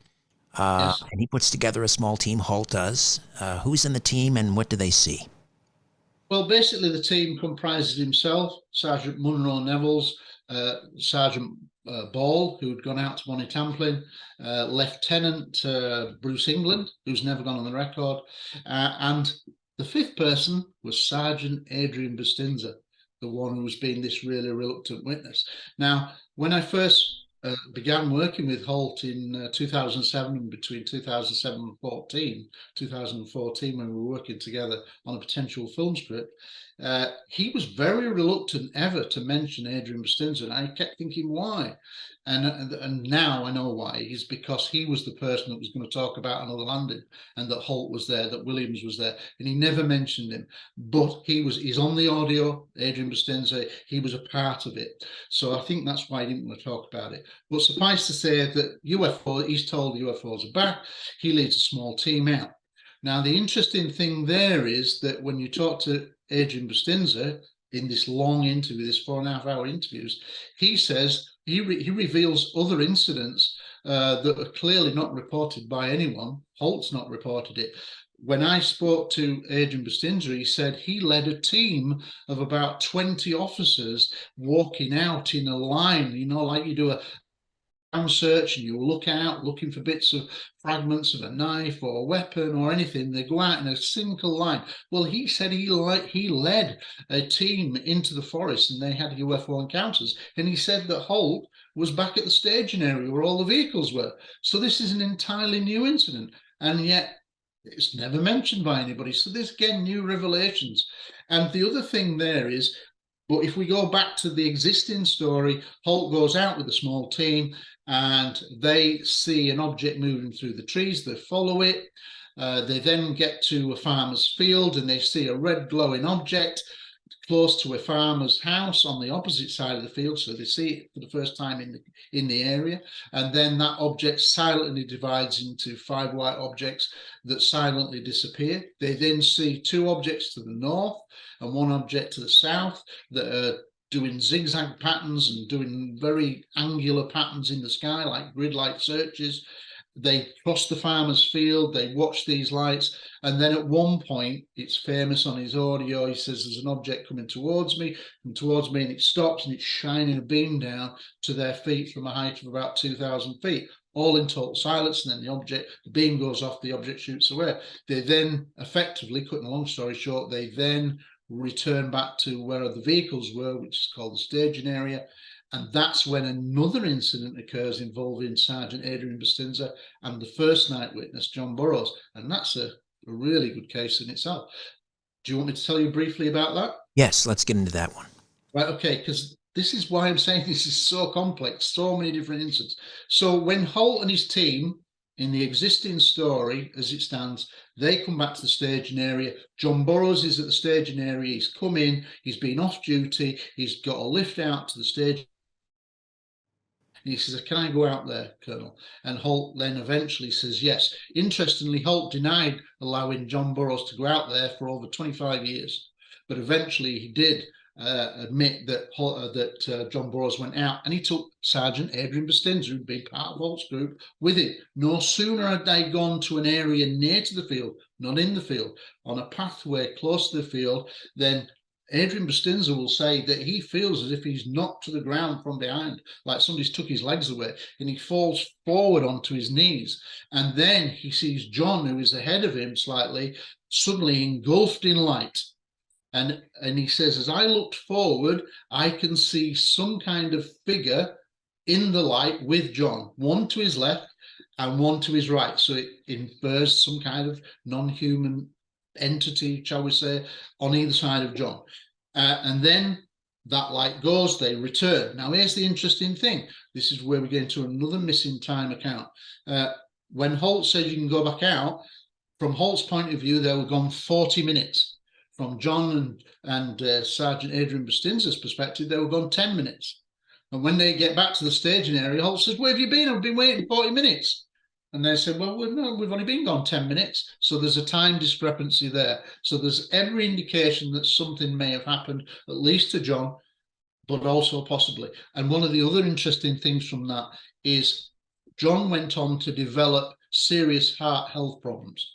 Yes. And he puts together a small team, Holt does. Who's in the team and what do they see? Well, basically the team comprises himself, Sergeant Munro Nevels, Sergeant Ball, who'd gone out to Bonnie Tamplin, Lieutenant Bruce England, who's never gone on the record, and the 5th person was Sergeant Adrian Bustinza, the one who's been this really reluctant witness. Now, when I first began working with Holt in 2007, and between 2007 and 2014, when we were working together on a potential film script, he was very reluctant ever to mention Adrian Bustinza, and I kept thinking, why? And now I know why. It's because he was the person that was going to talk about another landing, and that Holt was there, that Williams was there, and he never mentioned him. But he's on the audio, Adrian Bustinza, he was a part of it. So I think that's why he didn't want to talk about it. But suffice to say that he's told the UFOs are back. He leads a small team out. Now, the interesting thing there is that when you talk to Adrian Bustinza in this long interview, this 4.5-hour interviews, he says he reveals other incidents that are clearly not reported by anyone. Holt's not reported it. When I spoke to Adrian Bustinza, he said he led a team of about 20 officers walking out in a line, like you do a search and you look out looking for bits of fragments of a knife or a weapon or anything. They go out in a single line. Well, he said he led a team into the forest and they had UFO encounters, and he said that Holt was back at the staging area where all the vehicles were. So this is an entirely new incident, and yet it's never mentioned by anybody. So there's again new revelations. And the other thing there is, But if we go back to the existing story, Holt goes out with a small team and they see an object moving through the trees. They follow it. They then get to a farmer's field and they see a red glowing object close to a farmer's house on the opposite side of the field. So they see it for the first time in the area. And then that object silently divides into 5 white objects that silently disappear. They then see 2 objects to the north and 1 object to the south that are doing zigzag patterns and doing very angular patterns in the sky, like grid-like searches. They cross the farmer's field, they watch these lights, and then at one point, it's famous on his audio, he says there's an object coming towards me, and it stops and it's shining a beam down to their feet from a height of about 2,000 feet, all in total silence, and then the beam goes off, the object shoots away. They then effectively, cutting a long story short, they then return back to where the vehicles were, which is called the staging area. And that's when another incident occurs involving Sergeant Adrian Bustinza and the first night witness, John Burroughs. And that's a really good case in itself. Do you want me to tell you briefly about that? Yes, let's get into that one. Right, okay, because this is why I'm saying this is so complex, so many different incidents. So when Holt and his team, in the existing story as it stands, they come back to the staging area. John Burroughs is at the staging area. He's come in, he's been off duty, he's got a lift out to the stage. And he says, can I go out there, Colonel? And Holt then eventually says yes. Interestingly, Holt denied allowing John Burroughs to go out there for over 25 years. But eventually he did admit that John Burroughs went out, and he took Sergeant Adrian Bustinza, who'd been part of Holt's group, with him. No sooner had they gone to an area near to the field, not in the field, on a pathway close to the field, then Adrian Bustinza will say that he feels as if he's knocked to the ground from behind, like somebody's took his legs away, and he falls forward onto his knees. And then he sees John, who is ahead of him slightly, suddenly engulfed in light. And he says, as I looked forward, I can see some kind of figure in the light with John, one to his left and one to his right. So it infers some kind of non-human entity, shall we say, on either side of John. And then that light goes, they return. Now, here's the interesting thing. This is where we get into another missing time account. When Holt says you can go back out, from Holt's point of view, they were gone 40 minutes. From John and Sergeant Adrian Bustinza's perspective, they were gone 10 minutes. And when they get back to the staging area, Holt says, where have you been? I've been waiting 40 minutes. And they said, well, no, we've only been gone 10 minutes. So there's a time discrepancy there. So there's every indication that something may have happened, at least to John, but also possibly. And one of the other interesting things from that is John went on to develop serious heart health problems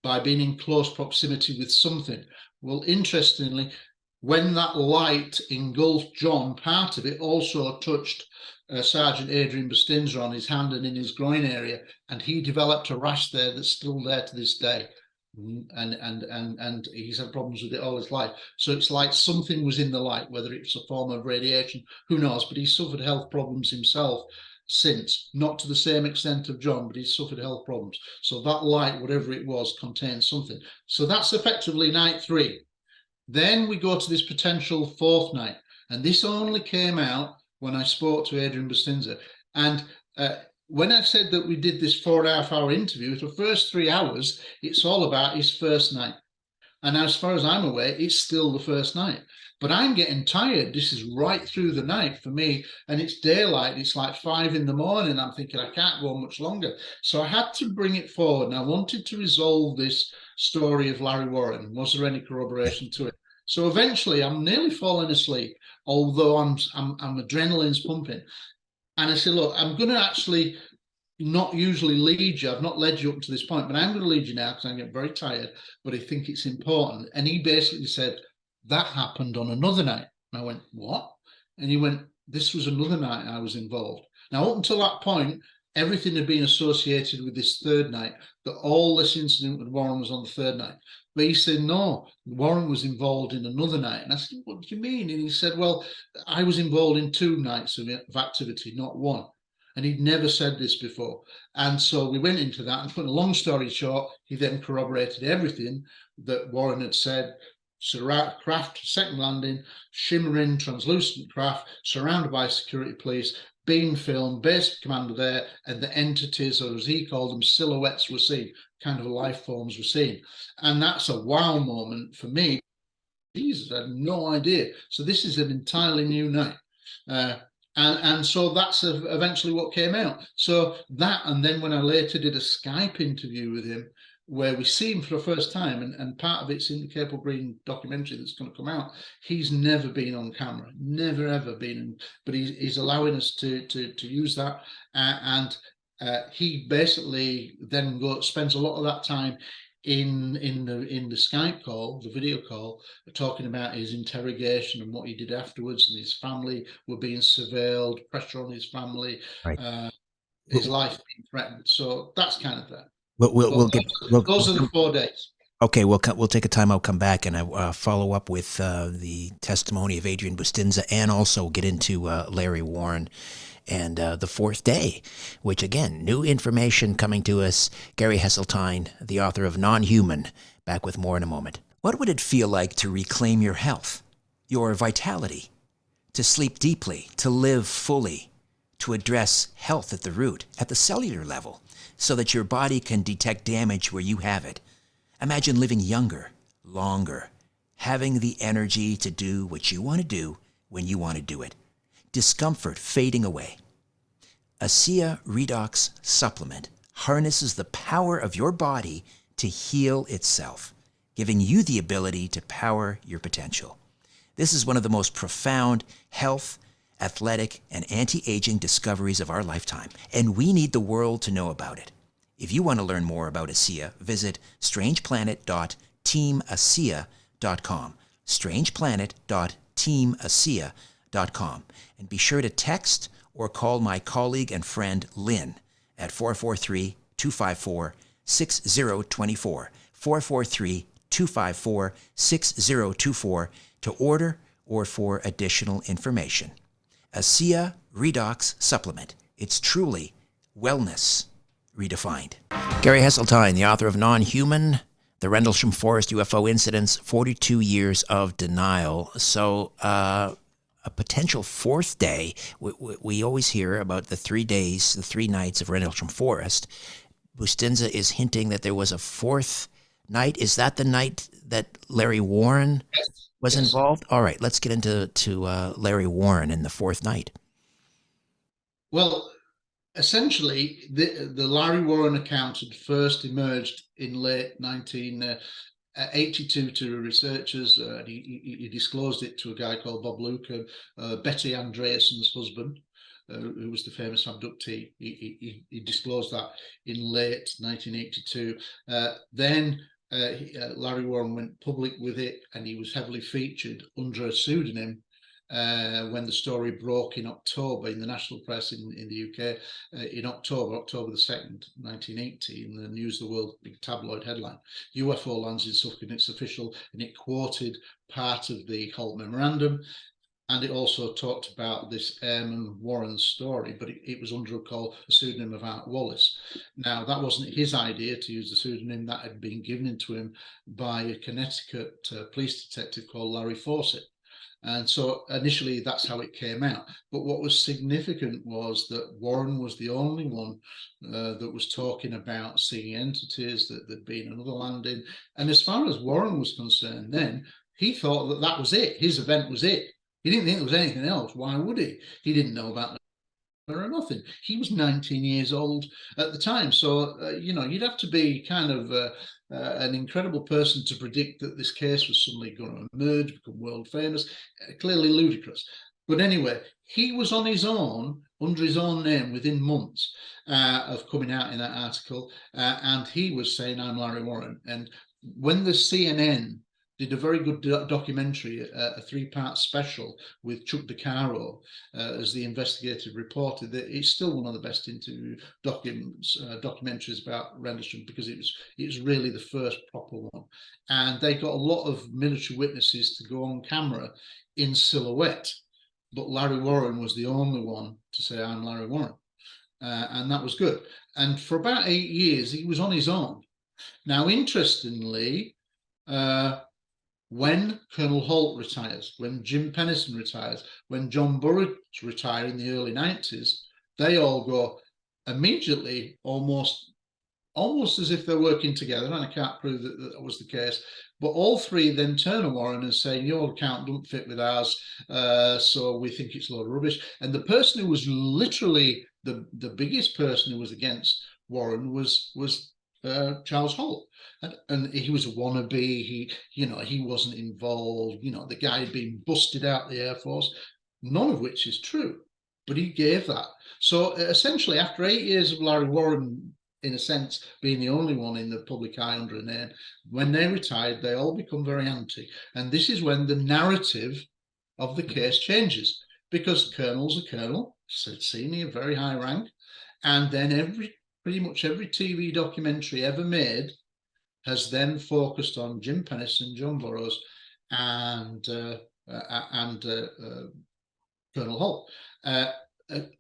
by being in close proximity with something. Well, interestingly, when that light engulfed John, part of it also touched Sergeant Adrian Bustinza on his hand and in his groin area, and he developed a rash there that's still there to this day. And he's had problems with it all his life. So it's like something was in the light, whether it's a form of radiation, who knows, but he's suffered health problems himself since, not to the same extent of John, but he's suffered health problems. So that light, whatever it was, contains something. So that's effectively night 3. Then we go to this potential 4th night, and this only came out when I spoke to Adrian Bustinza. And when I said that we did this 4.5-hour interview, for the first 3 hours, it's all about his first night. And as far as I'm aware, it's still the first night. But I'm getting tired. This is right through the night for me. And it's daylight. It's like 5 in the morning. I'm thinking I can't go much longer. So I had to bring it forward. And I wanted to resolve this story of Larry Warren. Was there any corroboration to it? So eventually I'm nearly falling asleep, although I'm adrenaline's pumping. And I said, look, I'm going to actually not usually lead you. I've not led you up to this point, but I'm going to lead you now because I'm getting very tired, but I think it's important. And he basically said, that happened on another night. And I went, what? And he went, this was another night I was involved. Now, up until that point, everything had been associated with this 3rd night, that all this incident with Warren was on the 3rd night. But he said, no, Warren was involved in another night. And I said, what do you mean? And he said, well, I was involved in 2 nights of activity, not 1. And he'd never said this before. And so we went into that, and putting a long story short, he then corroborated everything that Warren had said craft, second landing, shimmering, translucent craft, surrounded by security police, being filmed, base commander there, and the entities, or as he called them, silhouettes were seen, kind of life forms were seen. And that's a wow moment for me. Jesus, I had no idea. So this is an entirely new night. And so that's eventually what came out. So that, and then when I later did a Skype interview with him, where we see him for the first time, and part of it's in the Capel Green documentary that's going to come out. He's never been on camera, never ever been, but he's allowing us to use that, and he basically then spends a lot of that time in the Skype call, the video call, talking about his interrogation and what he did afterwards, and his family were being surveilled, pressure on his family, Right. his life being threatened. So that's kind of that. We'll Those are the 4 days. Okay, we'll take a time out, come back, and follow up with the testimony of Adrian Bustinza, and also get into Larry Warren and the fourth day, which, again, new information coming to us. Gary Heseltine, the author of Non-Human, back with more in a moment. What would it feel like to reclaim your health, your vitality, to sleep deeply, to live fully, to address health at the root, at the cellular level, so that your body can detect damage where you have it? Imagine living younger, longer, having the energy to do what you want to do when you want to do it. Discomfort fading away. ASEA Redox Supplement harnesses the power of your body to heal itself, giving you the ability to power your potential. This is one of the most profound health, athletic, and anti-aging discoveries of our lifetime, and we need the world to know about it. If you want to learn more about ASEA, visit strangeplanet.teamasea.com, strangeplanet.teamasea.com, and be sure to text or call my colleague and friend Lynn at 443-254-6024, 443-254-6024 to order or for additional information. ASEA Redox Supplement. It's truly wellness redefined. Gary Heseltine, the author of Non-Human, the Rendlesham Forest UFO Incidents, 42 Years of Denial. So a potential fourth day. We always hear about the 3 days, the 3 nights of Rendlesham Forest. Bustinza is hinting that there was a fourth night. Is that the night that Larry Warren was involved? All right, let's get into Larry Warren and the fourth night. Well, essentially, the Larry Warren account had first emerged in late 1982 to researchers. He disclosed it to a guy called Bob Luker, Betty Andreasen's husband, who was the famous abductee. He disclosed that in late 1982. Then Larry Warren went public with it, and he was heavily featured under a pseudonym when the story broke in October in the national press in the UK, in October the 2nd, 1980, in the News of the World big tabloid headline. UFO lands in Suffolk, and it's official, and it quoted part of the Holt Memorandum, and it also talked about this Airman Warren story, but it was under a pseudonym of Art Wallace. Now, that wasn't his idea to use the pseudonym. That had been given to him by a Connecticut police detective called Larry Fawcett. And so initially that's how it came out. But what was significant was that Warren was the only one that was talking about seeing entities, that there'd been another landing. And as far as Warren was concerned then, he thought that that was it. His event was it. He didn't think there was anything else. Why would he? He didn't know about or nothing. He was 19 years old at the time. So, you'd have to be kind of an incredible person to predict that this case was suddenly going to emerge, become world famous. Clearly ludicrous. But anyway, he was on his own, under his own name, within months of coming out in that article. And he was saying, "I'm Larry Warren." And when the CNN did a very good documentary, a 3-part special with Chuck DeCaro as the investigative reporter. That it's still one of the best interview documentaries about Rendlesham, because it was really the first proper one. And they got a lot of military witnesses to go on camera in silhouette, but Larry Warren was the only one to say, "I'm Larry Warren." And that was good. And for about 8 years, he was on his own. Now, interestingly, when Colonel Holt retires, when Jim Pennison retires, when John Burridge retire in the early 90s, they all go immediately, almost as if they're working together, and I can't prove that that was the case. But all three then turn on Warren and say, your account doesn't fit with ours, so we think it's a load of rubbish. And the person who was literally the biggest person who was against Warren was Charles Holt. And he was a wannabe. He wasn't involved. The guy had been busted out the Air Force, none of which is true. But he gave that. So essentially, after 8 years of Larry Warren, in a sense, being the only one in the public eye under a name, when they retired, they all become very anti. And this is when the narrative of the case changes, because colonel's a colonel, senior, very high rank, and then pretty much every TV documentary ever made has then focused on Jim Pennison, John Burroughs, and Colonel Holt.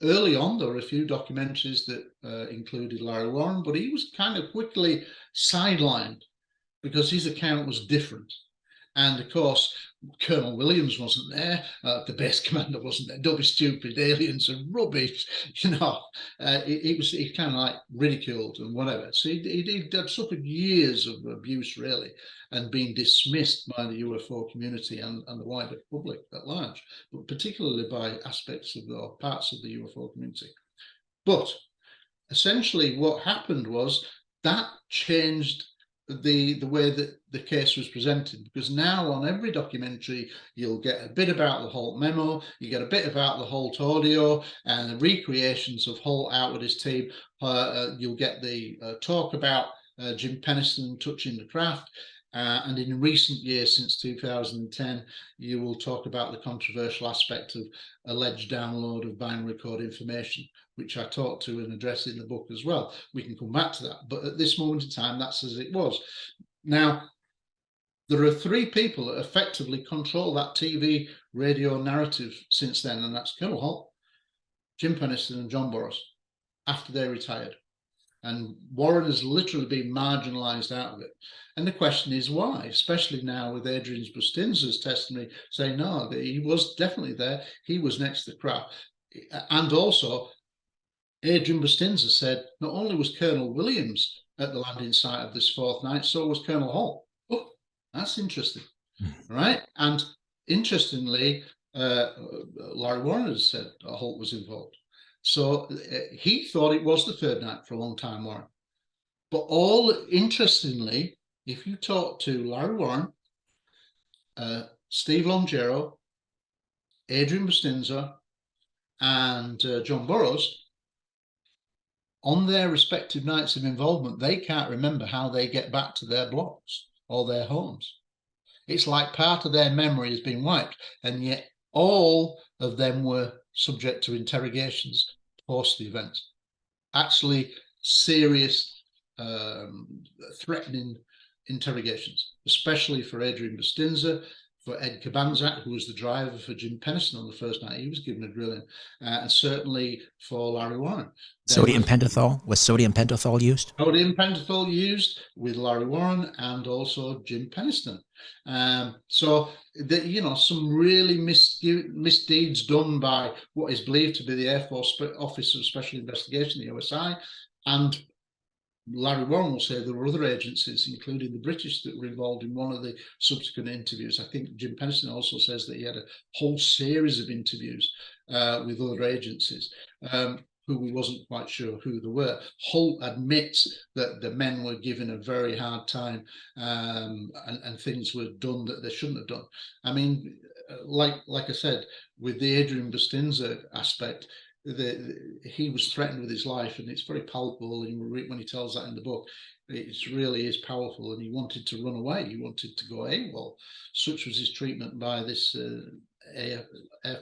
Early on, there were a few documentaries that included Larry Warren, but he was kind of quickly sidelined because his account was different. And of course, Colonel Williams wasn't there. The base commander wasn't there. Don't be stupid. Aliens are rubbish. He was kind of like ridiculed and whatever. So he'd suffered years of abuse, really, and being dismissed by the UFO community and the wider public at large, but particularly by aspects of or parts of the UFO community. But essentially, what happened was that changed the way that the case was presented, because now on every documentary you'll get a bit about the Holt memo, you get a bit about the Holt audio and the recreations of Holt out with his team. You'll get the talk about Jim Pennison touching the craft. And in recent years, since 2010, you will talk about the controversial aspect of alleged download of binary code information, which I talk to and address in the book as well. We can come back to that. But at this moment in time, that's as it was. Now, there are three people that effectively control that TV radio narrative since then, and that's Colonel Holt, Jim Pennison, and John Burroughs, after they retired. And Warren has literally been marginalised out of it. And the question is why, especially now with Adrian Bustinza's testimony saying, no, he was definitely there. He was next to the craft. And also, Adrian Bustinza said not only was Colonel Williams at the landing site of this fourth night, so was Colonel Holt. Oh, that's interesting, right? And interestingly, Larry Warren has said Holt was involved. So he thought it was the third night for a long time, Warren. But interestingly, if you talk to Larry Warren, Steve Longero, Adrian Bustinza, and John Burroughs, on their respective nights of involvement, they can't remember how they get back to their blocks or their homes. It's like part of their memory has been wiped, and yet all of them were subject to interrogations post the event. Actually, serious, threatening interrogations, especially for Adrian Bustinza, for Ed Cabanzak, who was the driver for Jim Pennison on the first night. He was given a drilling, and certainly for Larry Warren. Sodium pentothal? Was sodium pentothal used? Sodium pentothal used with Larry Warren and also Jim Pennison. So, some really misdeeds done by what is believed to be the Air Force Office of Special Investigation, the OSI, and Larry Warren will say there were other agencies, including the British, that were involved in one of the subsequent interviews. I think Jim Pennison also says that he had a whole series of interviews with other agencies, who he wasn't quite sure who they were. Holt admits that the men were given a very hard time, and things were done that they shouldn't have done. I mean, like I said, with the Adrian Bustinza aspect, he was threatened with his life, and it's very palpable. And when he tells that in the book, it really is powerful. And he wanted to run away. He wanted to go AWOL. Such was his treatment by this Air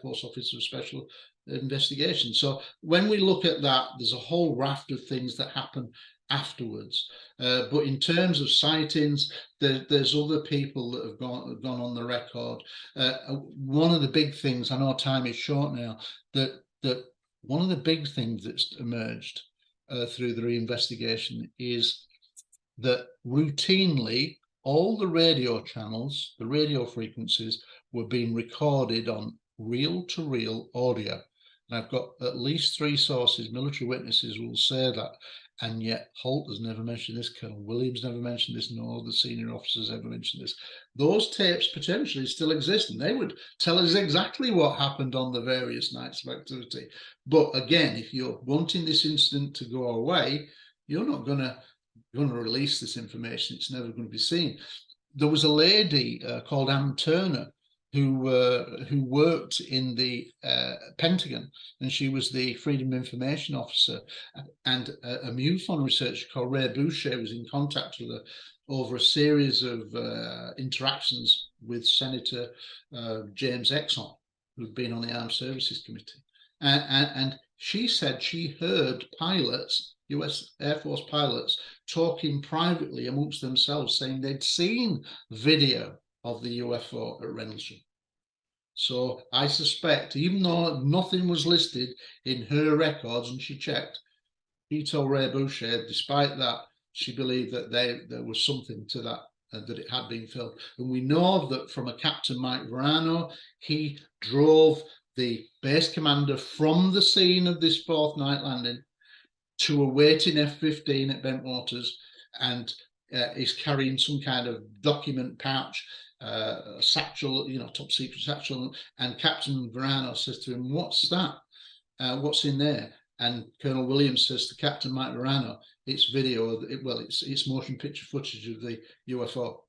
Force Officer of Special Investigation. So when we look at that, there's a whole raft of things that happen afterwards. But in terms of sightings, there's other people that have gone on the record. One of the big things, I know time is short now, that one of the big things that's emerged through the reinvestigation is that routinely all the radio channels, the radio frequencies, were being recorded on reel-to-reel audio. And I've got at least 3 sources, military witnesses will say that, and yet Holt has never mentioned this, Colonel Williams never mentioned this, nor the senior officers ever mentioned this. Those tapes potentially still exist, and they would tell us exactly what happened on the various nights of activity. But again, if you're wanting this incident to go away, you're not going to release this information. It's never going to be seen. There was a lady called Ann Turner who worked in the Pentagon, and she was the Freedom of Information Officer, and a MUFON researcher called Ray Boucher was in contact with her over a series of interactions with Senator James Exon, who'd been on the Armed Services Committee. And she said she heard pilots, US Air Force pilots, talking privately amongst themselves, saying they'd seen video of the UFO at Rendlesham. So I suspect, even though nothing was listed in her records, and she checked, she told Ray Boucher, despite that, she believed that there was something to that, that it had been filmed. And we know that from a Captain Mike Verano, he drove the base commander from the scene of this 4th night landing to a waiting F-15 at Bentwaters, and is carrying some kind of document pouch, satchel, top secret satchel. And Captain Verano says to him, "What's that? What's in there?" And Colonel Williams says to Captain Mike Verano, "It's video. It's motion picture footage of the UFO."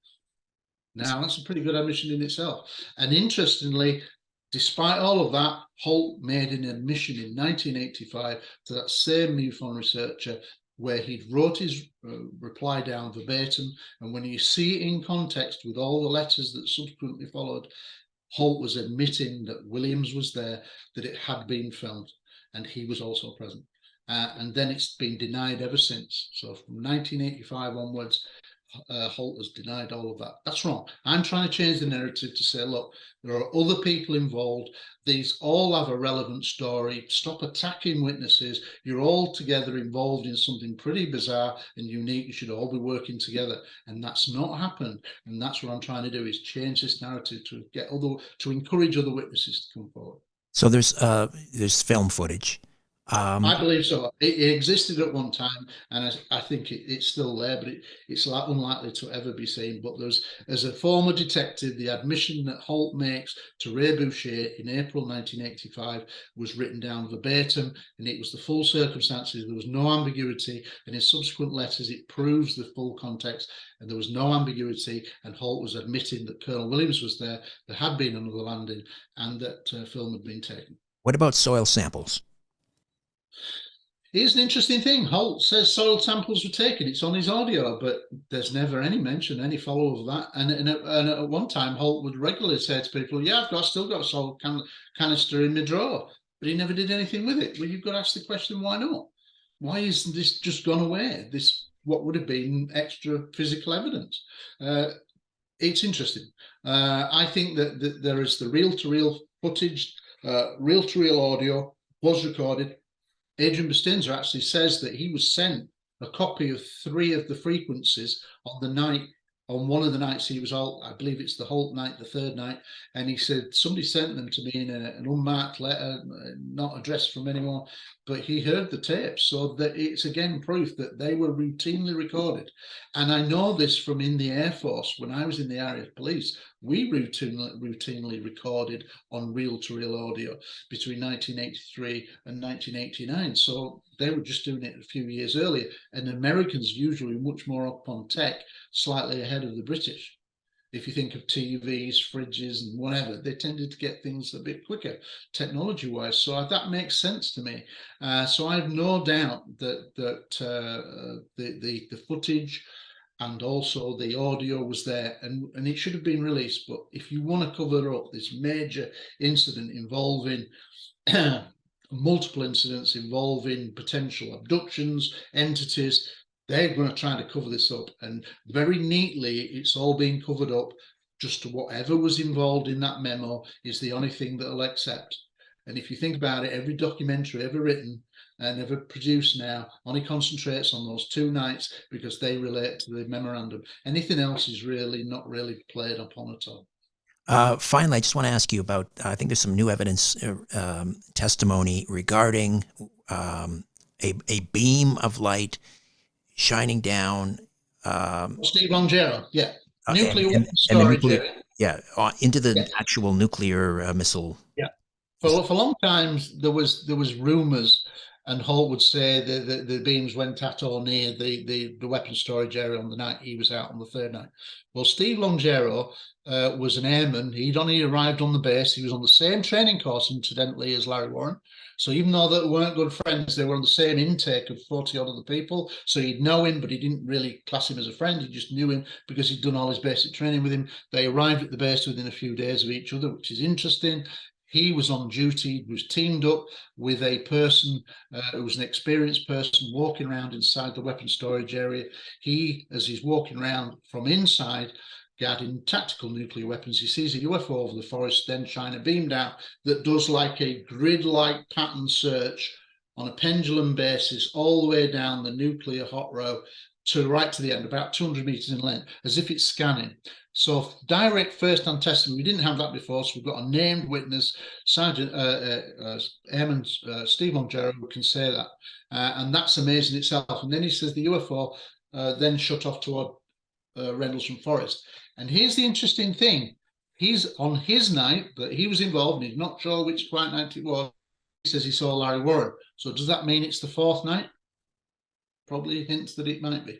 Now, that's a pretty good admission in itself. And interestingly, despite all of that, Holt made an admission in 1985 to that same MUFON researcher, where he'd wrote his reply down verbatim. And when you see it in context with all the letters that subsequently followed, Holt was admitting that Williams was there, that it had been filmed, and he was also present. And then it's been denied ever since. So from 1985 onwards, Holt has denied all of that. That's wrong. I'm trying to change the narrative to say, look, there are other people involved. These all have a relevant story. Stop attacking witnesses. You're all together involved in something pretty bizarre and unique. You should all be working together. And that's not happened. And that's what I'm trying to do, is change this narrative to encourage other witnesses to come forward. So there's film footage. I believe so. It existed at one time, and I think it's still there, but it's unlikely to ever be seen. But as a former detective, the admission that Holt makes to Ray Boucher in April 1985 was written down verbatim, and it was the full circumstances. There was no ambiguity, and in subsequent letters, it proves the full context, and there was no ambiguity, and Holt was admitting that Colonel Williams was there had been another landing, and that film had been taken. What about soil samples? Here's an interesting thing. Holt says soil samples were taken. It's on his audio, but there's never any mention, any follow of that. And at one time, Holt would regularly say to people, "Yeah, still got a soil canister in my drawer," but he never did anything with it. Well, you've got to ask the question, why not? Why isn't this just gone away? What would have been extra physical evidence? It's interesting. I think that there is the reel-to-reel footage, reel-to-reel audio was recorded. Adrian Bustinza actually says that he was sent a copy of 3 of the frequencies on one of the nights he was out. I believe it's the Holt night, the 3rd night, and he said somebody sent them to me in an unmarked letter, not addressed from anyone, but he heard the tapes. So that it's again proof that they were routinely recorded. And I know this from in the Air Force. When I was in the area of police, we routinely recorded on reel-to-reel audio between 1983 and 1989. So they were just doing it a few years earlier. And Americans usually much more up on tech, slightly ahead of the British. If you think of TVs, fridges, and whatever, they tended to get things a bit quicker technology-wise. So that makes sense to me. So I have no doubt that the footage and also the audio was there, and it should have been released. But if you want to cover up this major incident involving multiple incidents involving potential abductions, entities, they're going to try to cover this up, and very neatly it's all being covered up. Just whatever was involved in that memo is the only thing that they'll accept. And if you think about it, every documentary ever written, never produced now, only concentrates on those 2 nights because they relate to the memorandum. Anything else is really not really played upon at all. Finally, I just want to ask you about, I think there's some new evidence, testimony regarding a beam of light shining down. Steve Longero, yeah. Nuclear and weapons the storage nuclear, area. yeah, into the Yeah. actual nuclear missile. Yeah. For a long time, there was rumours, and Holt would say the beams went at or near the weapons storage area on the night he was out on the 3rd night. Well, Steve Longero was an airman. He'd only arrived on the base. He was on the same training course, incidentally, as Larry Warren. So even though they weren't good friends, they were on the same intake of 40 odd other people. So he'd know him, but he didn't really class him as a friend. He just knew him because he'd done all his basic training with him. They arrived at the base within a few days of each other, which is interesting. He was on duty, was teamed up with a person who was an experienced person walking around inside the weapons storage area. He, as he's walking around from inside, guarding tactical nuclear weapons, he sees a UFO over the forest, then shine a beam down that does like a grid-like pattern search on a pendulum basis all the way down the nuclear hot row to right to the end, about 200 meters in length, as if it's scanning. So direct first-hand testimony, we didn't have that before, so we've got a named witness, Sergeant Airman Steve Longero, who can say that, and that's amazing itself. And then he says the UFO then shut off toward Rendlesham Forest. And here's the interesting thing. He's on his night that he was involved, and he's not sure which flight night it was. He says he saw Larry Warren. So does that mean it's the 4th night? Probably hints that it might be.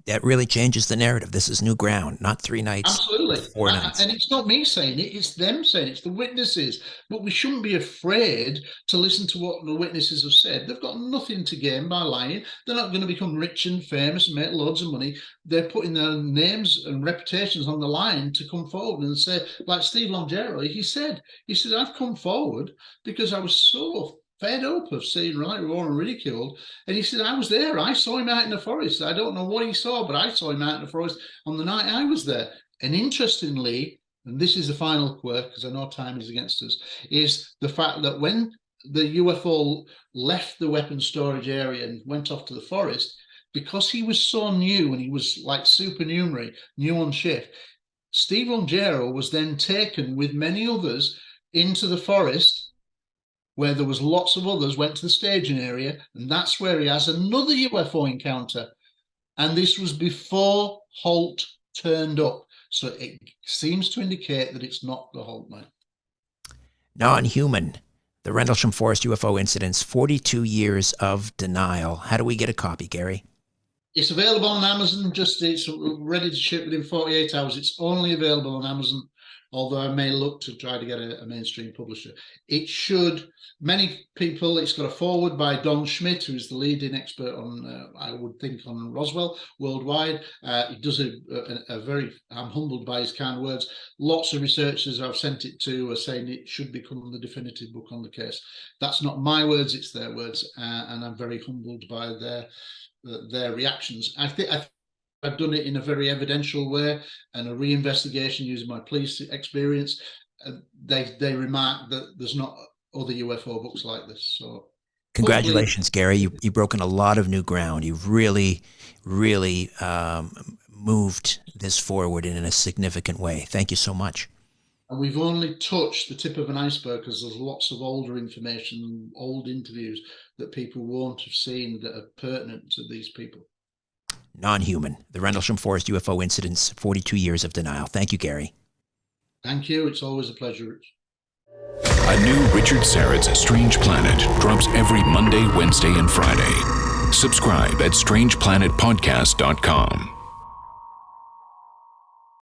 That really changes the narrative. This is new ground, not 3 nights. Absolutely. 4 nights. And it's not me saying it, it's them saying it, it's the witnesses. But we shouldn't be afraid to listen to what the witnesses have said. They've got nothing to gain by lying. They're not going to become rich and famous and make loads of money. They're putting their names and reputations on the line to come forward and say, like Steve Longero, he said, I've come forward because I was so fed up of seeing Larry Warren ridiculed. And he said, I was there. I saw him out in the forest. I don't know what he saw, but I saw him out in the forest on the night I was there. And interestingly, and this is the final quirk, because I know time is against us, is the fact that when the UFO left the weapons storage area and went off to the forest, because he was so new and he was like supernumerary, new on shift, Steve Longero was then taken with many others into the forest, where there was lots of others, went to the staging area, and that's where he has another UFO encounter. And this was before Holt turned up. So it seems to indicate that it's not the Holt night. Non-human. The Rendlesham Forest UFO Incidents, 42 years of denial. How do we get a copy, Gary? It's available on Amazon. It's ready to ship within 48 hours. It's only available on Amazon, although I may look to try to get a mainstream publisher. It should, many people, it's got a foreword by Don Schmidt, who is the leading expert on, I would think, on Roswell worldwide. He does a very, I'm humbled by his kind words. Lots of researchers I've sent it to are saying it should become the definitive book on the case. That's not my words, it's their words, and I'm very humbled by their reactions. I think I've done it in a very evidential way and a reinvestigation using my police experience. They remark that there's not other UFO books like this. So congratulations, Gary. You've broken a lot of new ground. You've really, really moved this forward in a significant way. Thank you so much. And we've only touched the tip of an iceberg, because there's lots of older information, old interviews that people won't have seen that are pertinent to these people. Non-human. The Rendlesham Forest UFO Incidents, 42 years of denial. Thank you, Gary. Thank you. It's always a pleasure, Rich. A new Richard Syrett's Strange Planet drops every Monday, Wednesday, and Friday. Subscribe at strangeplanetpodcast.com.